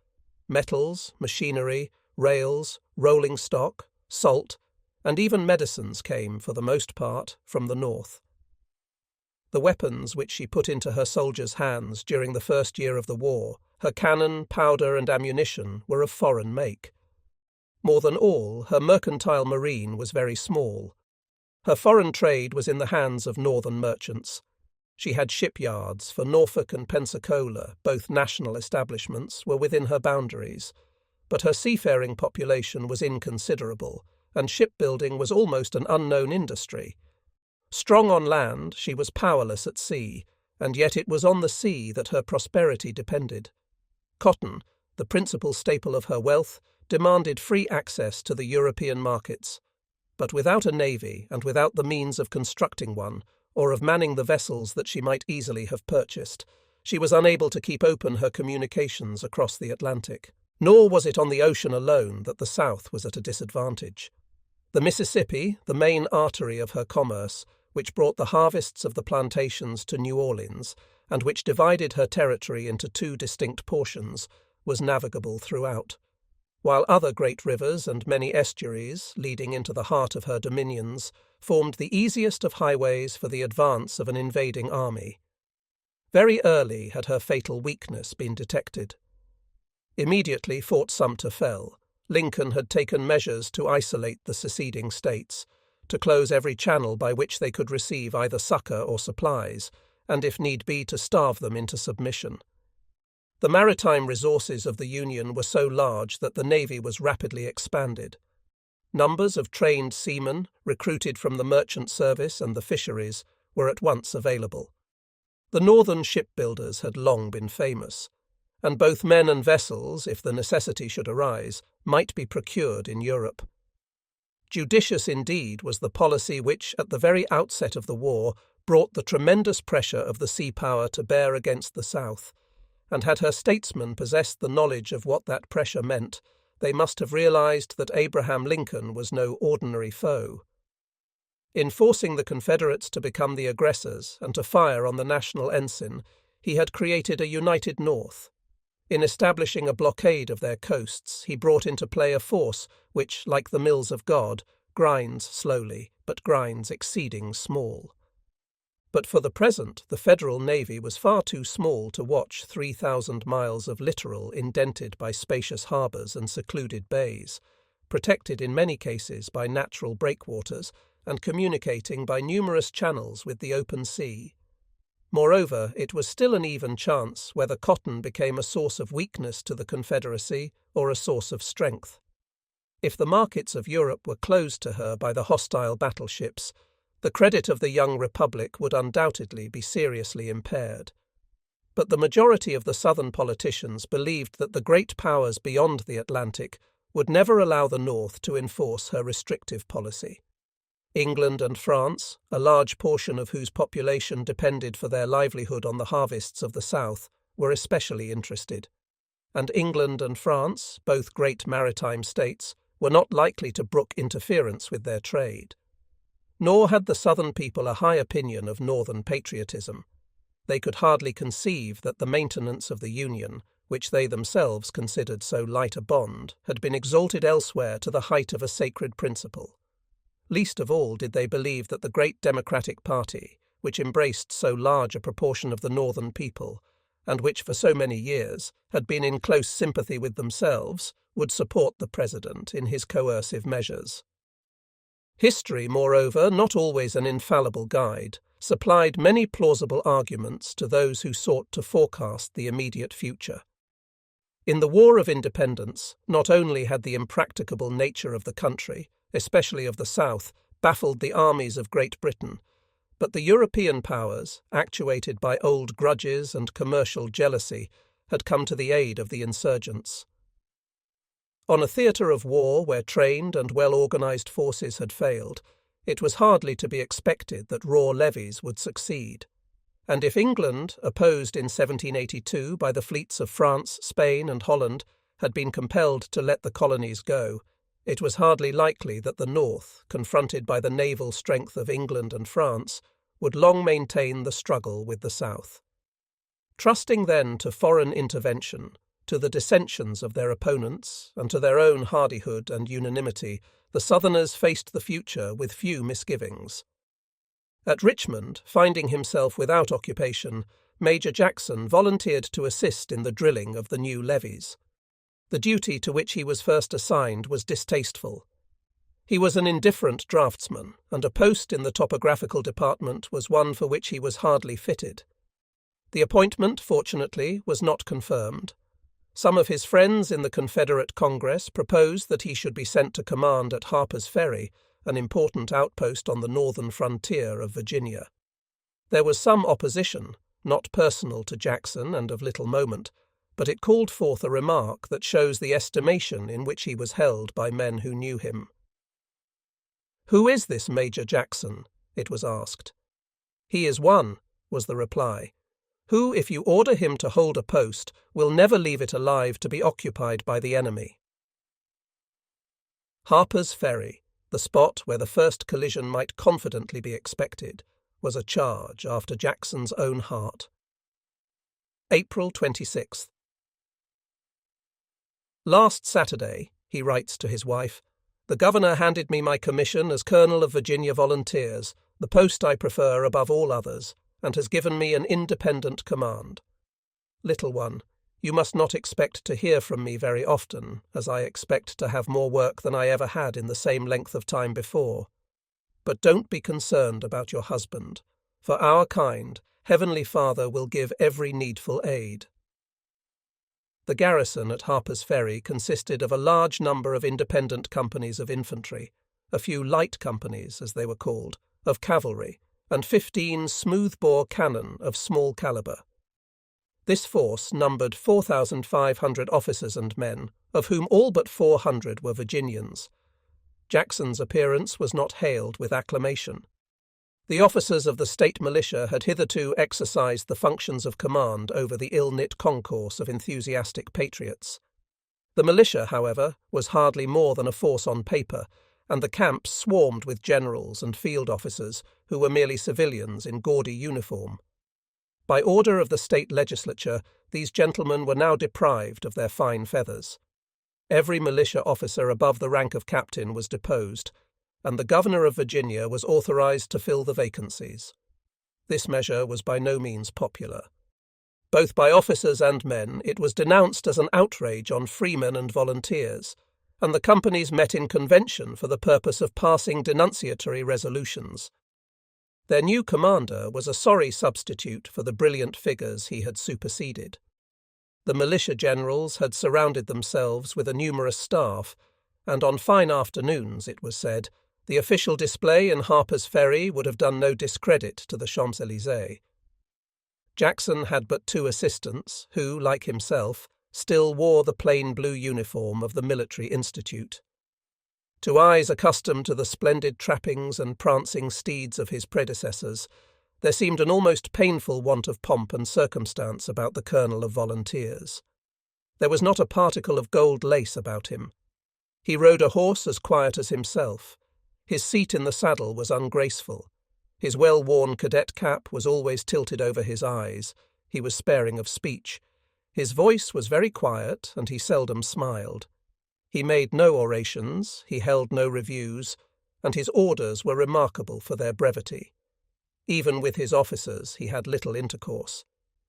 Metals, machinery, rails, rolling stock, salt, and even medicines came, for the most part, from the north. The weapons which she put into her soldiers' hands during the first year of the war, her cannon, powder, and ammunition, were of foreign make. More than all, her mercantile marine was very small. Her foreign trade was in the hands of northern merchants. She had shipyards, for Norfolk and Pensacola, both national establishments, were within her boundaries, but her seafaring population was inconsiderable, and shipbuilding was almost an unknown industry. Strong on land, she was powerless at sea, and yet it was on the sea that her prosperity depended. Cotton, the principal staple of her wealth, demanded free access to the European markets, but without a navy and without the means of constructing one or of manning the vessels that she might easily have purchased, she was unable to keep open her communications across the Atlantic. Nor was it on the ocean alone that the South was at a disadvantage. The Mississippi, the main artery of her commerce, which brought the harvests of the plantations to New Orleans, and which divided her territory into two distinct portions, was navigable throughout, while other great rivers and many estuaries, leading into the heart of her dominions, formed the easiest of highways for the advance of an invading army. Very early had her fatal weakness been detected. Immediately Fort Sumter fell, Lincoln had taken measures to isolate the seceding states, to close every channel by which they could receive either succor or supplies, and if need be to starve them into submission. The maritime resources of the Union were so large that the navy was rapidly expanded. Numbers of trained seamen, recruited from the merchant service and the fisheries, were at once available. The northern shipbuilders had long been famous, and both men and vessels, if the necessity should arise, might be procured in Europe. Judicious indeed was the policy which, at the very outset of the war, brought the tremendous pressure of the sea power to bear against the South, and had her statesmen possessed the knowledge of what that pressure meant, they must have realized that Abraham Lincoln was no ordinary foe. In forcing the Confederates to become the aggressors and to fire on the national ensign, he had created a united North. In establishing a blockade of their coasts, he brought into play a force which, like the mills of God, grinds slowly, but grinds exceeding small. But for the present, the Federal Navy was far too small to watch 3,000 miles of littoral indented by spacious harbours and secluded bays, protected in many cases by natural breakwaters and communicating by numerous channels with the open sea. Moreover, it was still an even chance whether cotton became a source of weakness to the Confederacy or a source of strength. If the markets of Europe were closed to her by the hostile battleships, the credit of the young republic would undoubtedly be seriously impaired. But the majority of the Southern politicians believed that the great powers beyond the Atlantic would never allow the North to enforce her restrictive policy. England and France, a large portion of whose population depended for their livelihood on the harvests of the South, were especially interested. And England and France, both great maritime states, were not likely to brook interference with their trade. Nor had the Southern people a high opinion of Northern patriotism. They could hardly conceive that the maintenance of the Union, which they themselves considered so light a bond, had been exalted elsewhere to the height of a sacred principle. Least of all did they believe that the great Democratic Party, which embraced so large a proportion of the Northern people, and which for so many years had been in close sympathy with themselves, would support the President in his coercive measures. History, moreover, not always an infallible guide, supplied many plausible arguments to those who sought to forecast the immediate future. In the War of Independence, not only had the impracticable nature of the country, especially of the South, baffled the armies of Great Britain, but the European powers, actuated by old grudges and commercial jealousy, had come to the aid of the insurgents. On a theatre of war where trained and well-organised forces had failed, it was hardly to be expected that raw levies would succeed. And if England, opposed in 1782 by the fleets of France, Spain, and Holland, had been compelled to let the colonies go, it was hardly likely that the North, confronted by the naval strength of England and France, would long maintain the struggle with the South. Trusting then to foreign intervention, to the dissensions of their opponents, and to their own hardihood and unanimity, the Southerners faced the future with few misgivings. At Richmond, finding himself without occupation, Major Jackson volunteered to assist in the drilling of the new levies. The duty to which he was first assigned was distasteful. He was an indifferent draftsman, and a post in the topographical department was one for which he was hardly fitted. The appointment, fortunately, was not confirmed. Some of his friends in the Confederate Congress proposed that he should be sent to command at Harper's Ferry, an important outpost on the northern frontier of Virginia. There was some opposition, not personal to Jackson and of little moment, but it called forth a remark that shows the estimation in which he was held by men who knew him. "Who is this Major Jackson?" it was asked. "He is one," was the reply, "who, if you order him to hold a post, will never leave it alive to be occupied by the enemy." Harper's Ferry, the spot where the first collision might confidently be expected, was a charge after Jackson's own heart. April 26th. "Last Saturday," he writes to his wife, "the governor handed me my commission as Colonel of Virginia Volunteers, the post I prefer above all others, and has given me an independent command. Little one, you must not expect to hear from me very often, as I expect to have more work than I ever had in the same length of time before. But don't be concerned about your husband. For our kind, Heavenly Father will give every needful aid." The garrison at Harper's Ferry consisted of a large number of independent companies of infantry, a few light companies, as they were called, of cavalry, and 15 smooth-bore cannon of small calibre. This force numbered 4,500 officers and men, of whom all but 400 were Virginians. Jackson's appearance was not hailed with acclamation. The officers of the state militia had hitherto exercised the functions of command over the ill-knit concourse of enthusiastic patriots. The militia, however, was hardly more than a force on paper, and the camp swarmed with generals and field officers who were merely civilians in gaudy uniform. By order of the state legislature, these gentlemen were now deprived of their fine feathers. Every militia officer above the rank of captain was deposed, and the governor of Virginia was authorized to fill the vacancies. This measure was by no means popular. Both by officers and men, it was denounced as an outrage on freemen and volunteers, and the companies met in convention for the purpose of passing denunciatory resolutions. Their new commander was a sorry substitute for the brilliant figures he had superseded. The militia generals had surrounded themselves with a numerous staff, and on fine afternoons, it was said, the official display in Harper's Ferry would have done no discredit to the Champs-Élysées. Jackson had but 2 assistants who, like himself, still wore the plain blue uniform of the Military Institute. To eyes accustomed to the splendid trappings and prancing steeds of his predecessors, there seemed an almost painful want of pomp and circumstance about the Colonel of Volunteers. There was not a particle of gold lace about him. He rode a horse as quiet as himself. His seat in the saddle was ungraceful. His well-worn cadet cap was always tilted over his eyes. He was sparing of speech. His voice was very quiet, and he seldom smiled. He made no orations, he held no reviews, and his orders were remarkable for their brevity. Even with his officers he had little intercourse.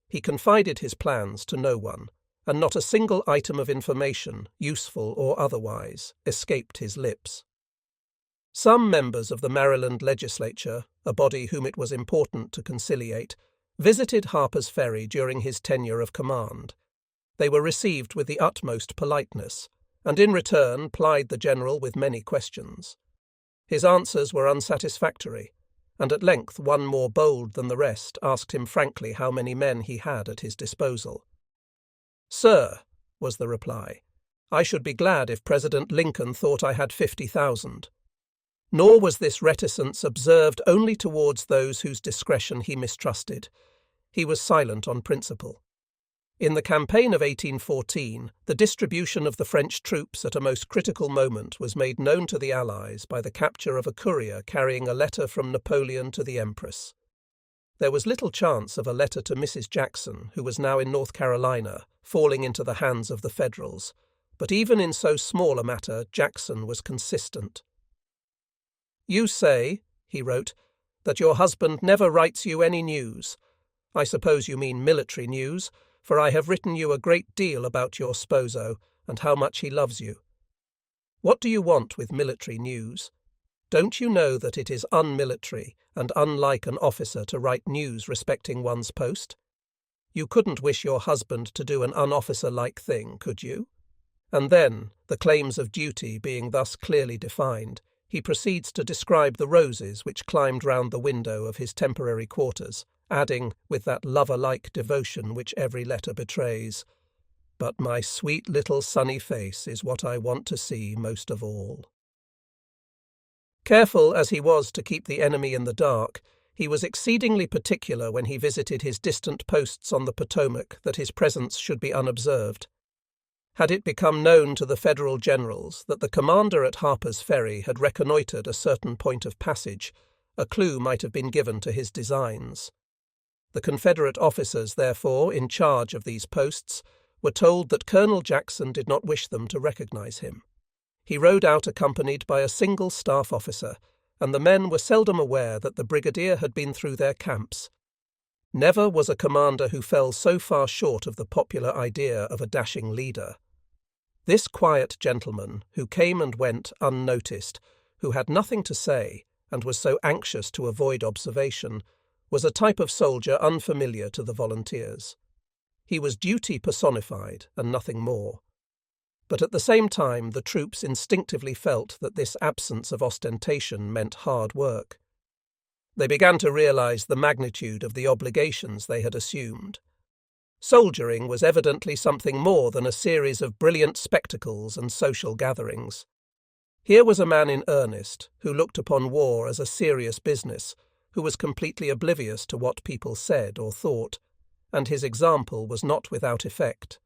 He confided his plans to no one, and not a single item of information, useful or otherwise, escaped his lips. Some members of the Maryland legislature, a body whom it was important to conciliate, visited Harper's Ferry during his tenure of command. They were received with the utmost politeness, and in return plied the general with many questions. His answers were unsatisfactory, and at length one more bold than the rest asked him frankly how many men he had at his disposal. "Sir," was the reply, "I should be glad if President Lincoln thought I had 50,000. Nor was this reticence observed only towards those whose discretion he mistrusted. He was silent on principle. In the campaign of 1814, the distribution of the French troops at a most critical moment was made known to the Allies by the capture of a courier carrying a letter from Napoleon to the Empress. There was little chance of a letter to Mrs. Jackson, who was now in North Carolina, falling into the hands of the Federals, but even in so small a matter Jackson was consistent. "You say," he wrote, "that your husband never writes you any news. I suppose you mean military news, for I have written you a great deal about your sposo and how much he loves you. What do you want with military news? Don't you know that it is unmilitary and unlike an officer to write news respecting one's post? You couldn't wish your husband to do an unofficer-like thing, could you?" And then, the claims of duty being thus clearly defined, he proceeds to describe the roses which climbed round the window of his temporary quarters, adding, with that lover-like devotion which every letter betrays, but my sweet little sunny face is what I want to see most of all." Careful as he was to keep the enemy in the dark, he was exceedingly particular when he visited his distant posts on the Potomac that his presence should be unobserved. Had it become known to the Federal generals that the commander at Harper's Ferry had reconnoitred a certain point of passage, a clue might have been given to his designs. The Confederate officers, therefore, in charge of these posts, were told that Colonel Jackson did not wish them to recognize him. He rode out accompanied by a single staff officer, and the men were seldom aware that the brigadier had been through their camps. Never was a commander who fell so far short of the popular idea of a dashing leader. This quiet gentleman, who came and went unnoticed, who had nothing to say, and was so anxious to avoid observation, was a type of soldier unfamiliar to the volunteers. He was duty personified, and nothing more. But at the same time the troops instinctively felt that this absence of ostentation meant hard work. They began to realize the magnitude of the obligations they had assumed. Soldiering was evidently something more than a series of brilliant spectacles and social gatherings. Here was a man in earnest, who looked upon war as a serious business, who was completely oblivious to what people said or thought, and his example was not without effect.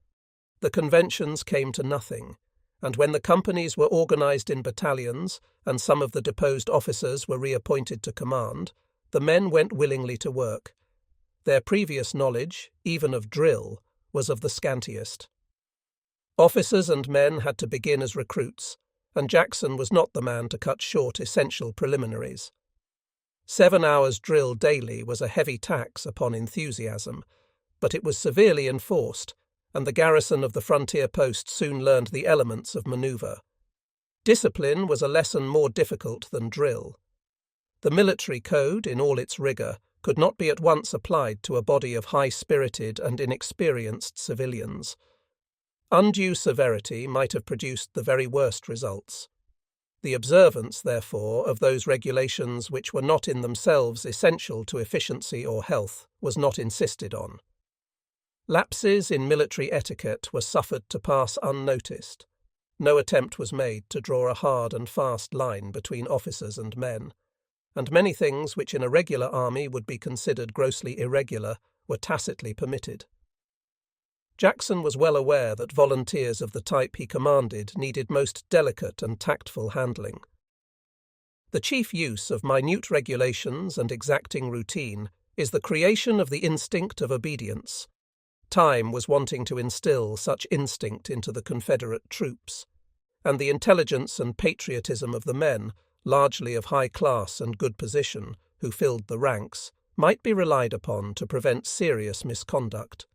The conventions came to nothing, and when the companies were organized in battalions and some of the deposed officers were reappointed to command, the men went willingly to work. Their previous knowledge, even of drill, was of the scantiest. Officers and men had to begin as recruits, and Jackson was not the man to cut short essential preliminaries. 7 hours' drill daily was a heavy tax upon enthusiasm, but it was severely enforced, and the garrison of the frontier post soon learned the elements of manoeuvre. Discipline was a lesson more difficult than drill. The military code, in all its rigour, could not be at once applied to a body of high-spirited and inexperienced civilians. Undue severity might have produced the very worst results. The observance, therefore, of those regulations which were not in themselves essential to efficiency or health was not insisted on. Lapses in military etiquette were suffered to pass unnoticed. No attempt was made to draw a hard and fast line between officers and men, and many things which in a regular army would be considered grossly irregular were tacitly permitted. Jackson was well aware that volunteers of the type he commanded needed most delicate and tactful handling. The chief use of minute regulations and exacting routine is the creation of the instinct of obedience. Time was wanting to instill such instinct into the Confederate troops, and the intelligence and patriotism of the men, largely of high class and good position, who filled the ranks, might be relied upon to prevent serious misconduct.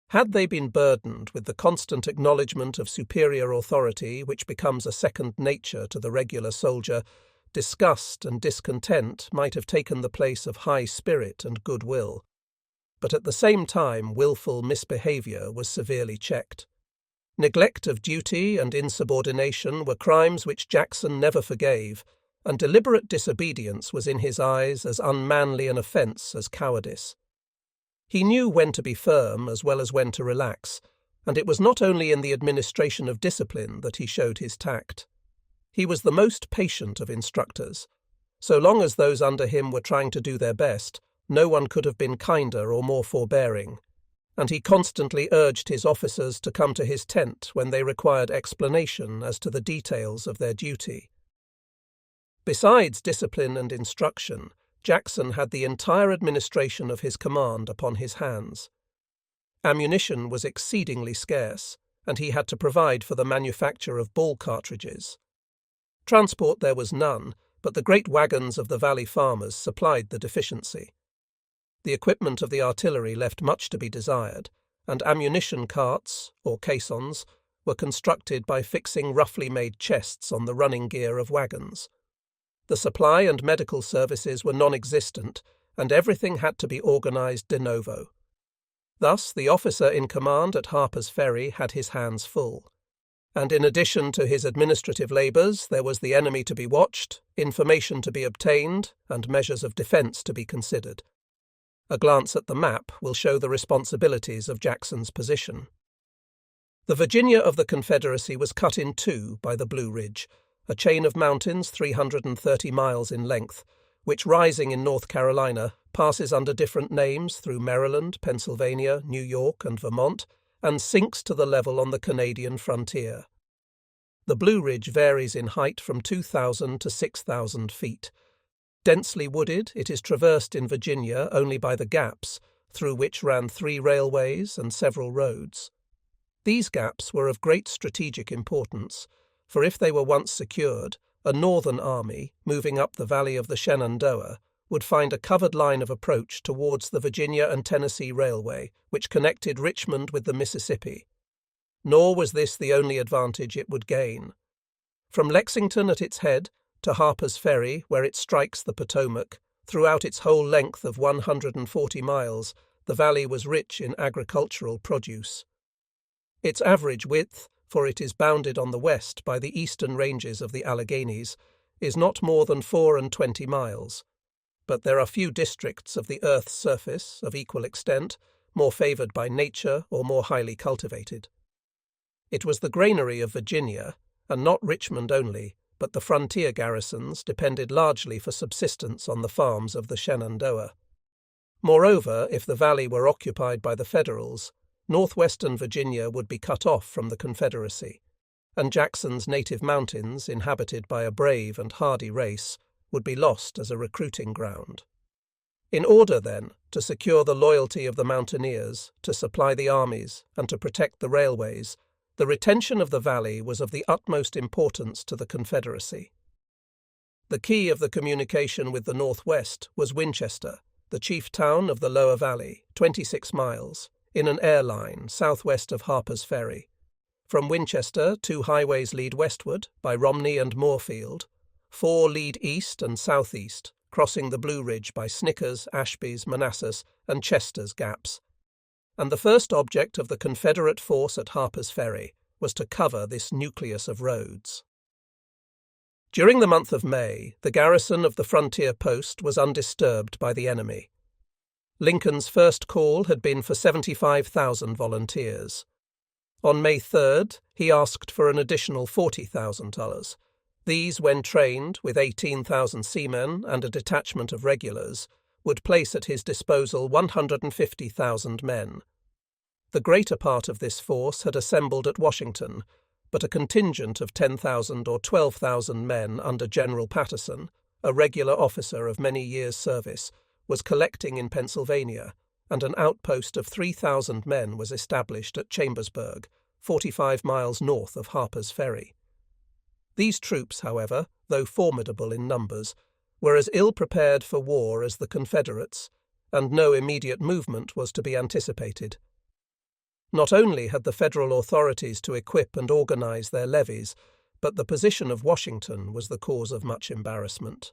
Had they been burdened with the constant acknowledgement of superior authority which becomes a second nature to the regular soldier, disgust and discontent might have taken the place of high spirit and goodwill. But at the same time wilful misbehaviour was severely checked. Neglect of duty and insubordination were crimes which Jackson never forgave, and deliberate disobedience was in his eyes as unmanly an offence as cowardice. He knew when to be firm as well as when to relax, and it was not only in the administration of discipline that he showed his tact. He was the most patient of instructors. So long as those under him were trying to do their best, no one could have been kinder or more forbearing, and he constantly urged his officers to come to his tent when they required explanation as to the details of their duty. Besides discipline and instruction, Jackson had the entire administration of his command upon his hands. Ammunition was exceedingly scarce, and he had to provide for the manufacture of ball cartridges. Transport there was none, but the great wagons of the valley farmers supplied the deficiency. The equipment of the artillery left much to be desired, and ammunition carts, or caissons, were constructed by fixing roughly made chests on the running gear of wagons. The supply and medical services were non-existent, and everything had to be organized de novo. Thus the officer in command at Harper's Ferry had his hands full. And in addition to his administrative labours, there was the enemy to be watched, information to be obtained, and measures of defence to be considered. A glance at the map will show the responsibilities of Jackson's position. The Virginia of the Confederacy was cut in two by the Blue Ridge, a chain of mountains 330 miles in length, which, rising in North Carolina, passes under different names through Maryland, Pennsylvania, New York, and Vermont, and sinks to the level on the Canadian frontier. The Blue Ridge varies in height from 2,000 to 6,000 feet. Densely wooded, it is traversed in Virginia only by the gaps, through which ran 3 railways and several roads. These gaps were of great strategic importance, for if they were once secured, a northern army, moving up the valley of the Shenandoah, would find a covered line of approach towards the Virginia and Tennessee Railway, which connected Richmond with the Mississippi. Nor was this the only advantage it would gain. From Lexington at its head to Harper's Ferry, where it strikes the Potomac, throughout its whole length of 140 miles, the valley was rich in agricultural produce. Its average width, for it is bounded on the west by the eastern ranges of the Alleghanies, is not more than 24 miles. But there are few districts of the earth's surface of equal extent, more favoured by nature or more highly cultivated. It was the granary of Virginia, and not Richmond only, but the frontier garrisons depended largely for subsistence on the farms of the Shenandoah. Moreover, if the valley were occupied by the Federals, northwestern Virginia would be cut off from the Confederacy, and Jackson's native mountains, inhabited by a brave and hardy race, would be lost as a recruiting ground. In order, then, to secure the loyalty of the mountaineers, to supply the armies, and to protect the railways, the retention of the valley was of the utmost importance to the Confederacy. The key of the communication with the northwest was Winchester, the chief town of the lower valley, 26 miles, in an air line southwest of Harper's Ferry. From Winchester, 2 highways lead westward by Romney and Moorfield, 4 lead east and southeast, crossing the Blue Ridge by Snickers, Ashby's, Manassas, and Chester's Gaps. And the first object of the Confederate force at Harper's Ferry was to cover this nucleus of roads. During the month of May, the garrison of the frontier post was undisturbed by the enemy. Lincoln's first call had been for 75,000 volunteers. On May 3rd, he asked for an additional $40,000. These, when trained, with 18,000 seamen and a detachment of regulars, would place at his disposal 150,000 men. The greater part of this force had assembled at Washington, but a contingent of 10,000 or 12,000 men under General Patterson, a regular officer of many years' service, was collecting in Pennsylvania, and an outpost of 3,000 men was established at Chambersburg, 45 miles north of Harper's Ferry. These troops, however, though formidable in numbers, were as ill prepared for war as the Confederates, and no immediate movement was to be anticipated. Not only had the federal authorities to equip and organize their levies, but the position of Washington was the cause of much embarrassment.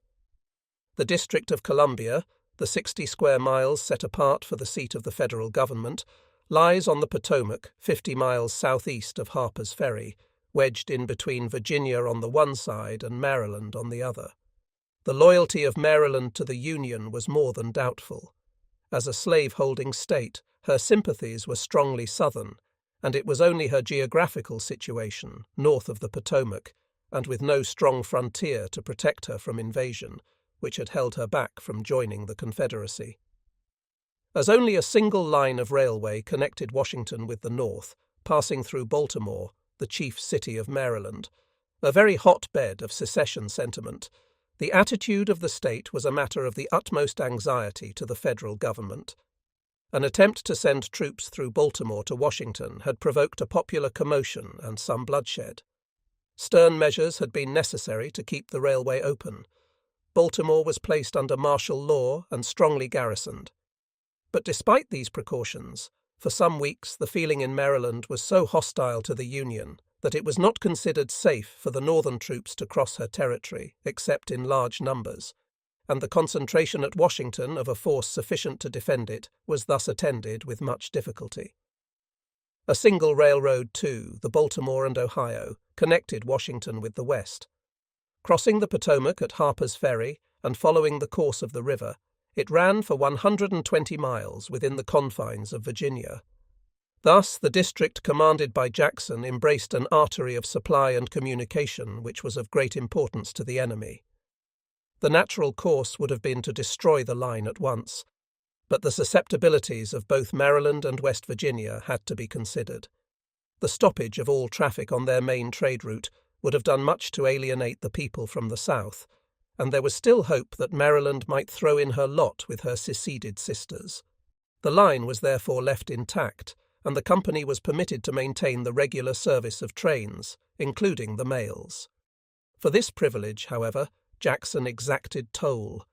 The District of Columbia, the 60 square miles set apart for the seat of the federal government, lies on the Potomac, 50 miles southeast of Harper's Ferry, wedged in between Virginia on the one side and Maryland on the other. The loyalty of Maryland to the Union was more than doubtful. As a slave-holding state, her sympathies were strongly Southern, and it was only her geographical situation, north of the Potomac, and with no strong frontier to protect her from invasion, which had held her back from joining the Confederacy. As only a single line of railway connected Washington with the North, passing through Baltimore, the chief city of Maryland, a very hotbed of secession sentiment, the attitude of the state was a matter of the utmost anxiety to the federal government. An attempt to send troops through Baltimore to Washington had provoked a popular commotion and some bloodshed. Stern measures had been necessary to keep the railway open. Baltimore was placed under martial law and strongly garrisoned. But despite these precautions, for some weeks the feeling in Maryland was so hostile to the Union that it was not considered safe for the northern troops to cross her territory, except in large numbers, and the concentration at Washington of a force sufficient to defend it was thus attended with much difficulty. A single railroad, too, the Baltimore and Ohio, connected Washington with the West. Crossing the Potomac at Harper's Ferry and following the course of the river, it ran for 120 miles within the confines of Virginia. Thus, the district commanded by Jackson embraced an artery of supply and communication which was of great importance to the enemy. The natural course would have been to destroy the line at once, but the susceptibilities of both Maryland and West Virginia had to be considered. The stoppage of all traffic on their main trade route would have done much to alienate the people from the South, and there was still hope that Maryland might throw in her lot with her seceded sisters. The line was therefore left intact, and the company was permitted to maintain the regular service of trains, including the mails. For this privilege, however, Jackson exacted toll,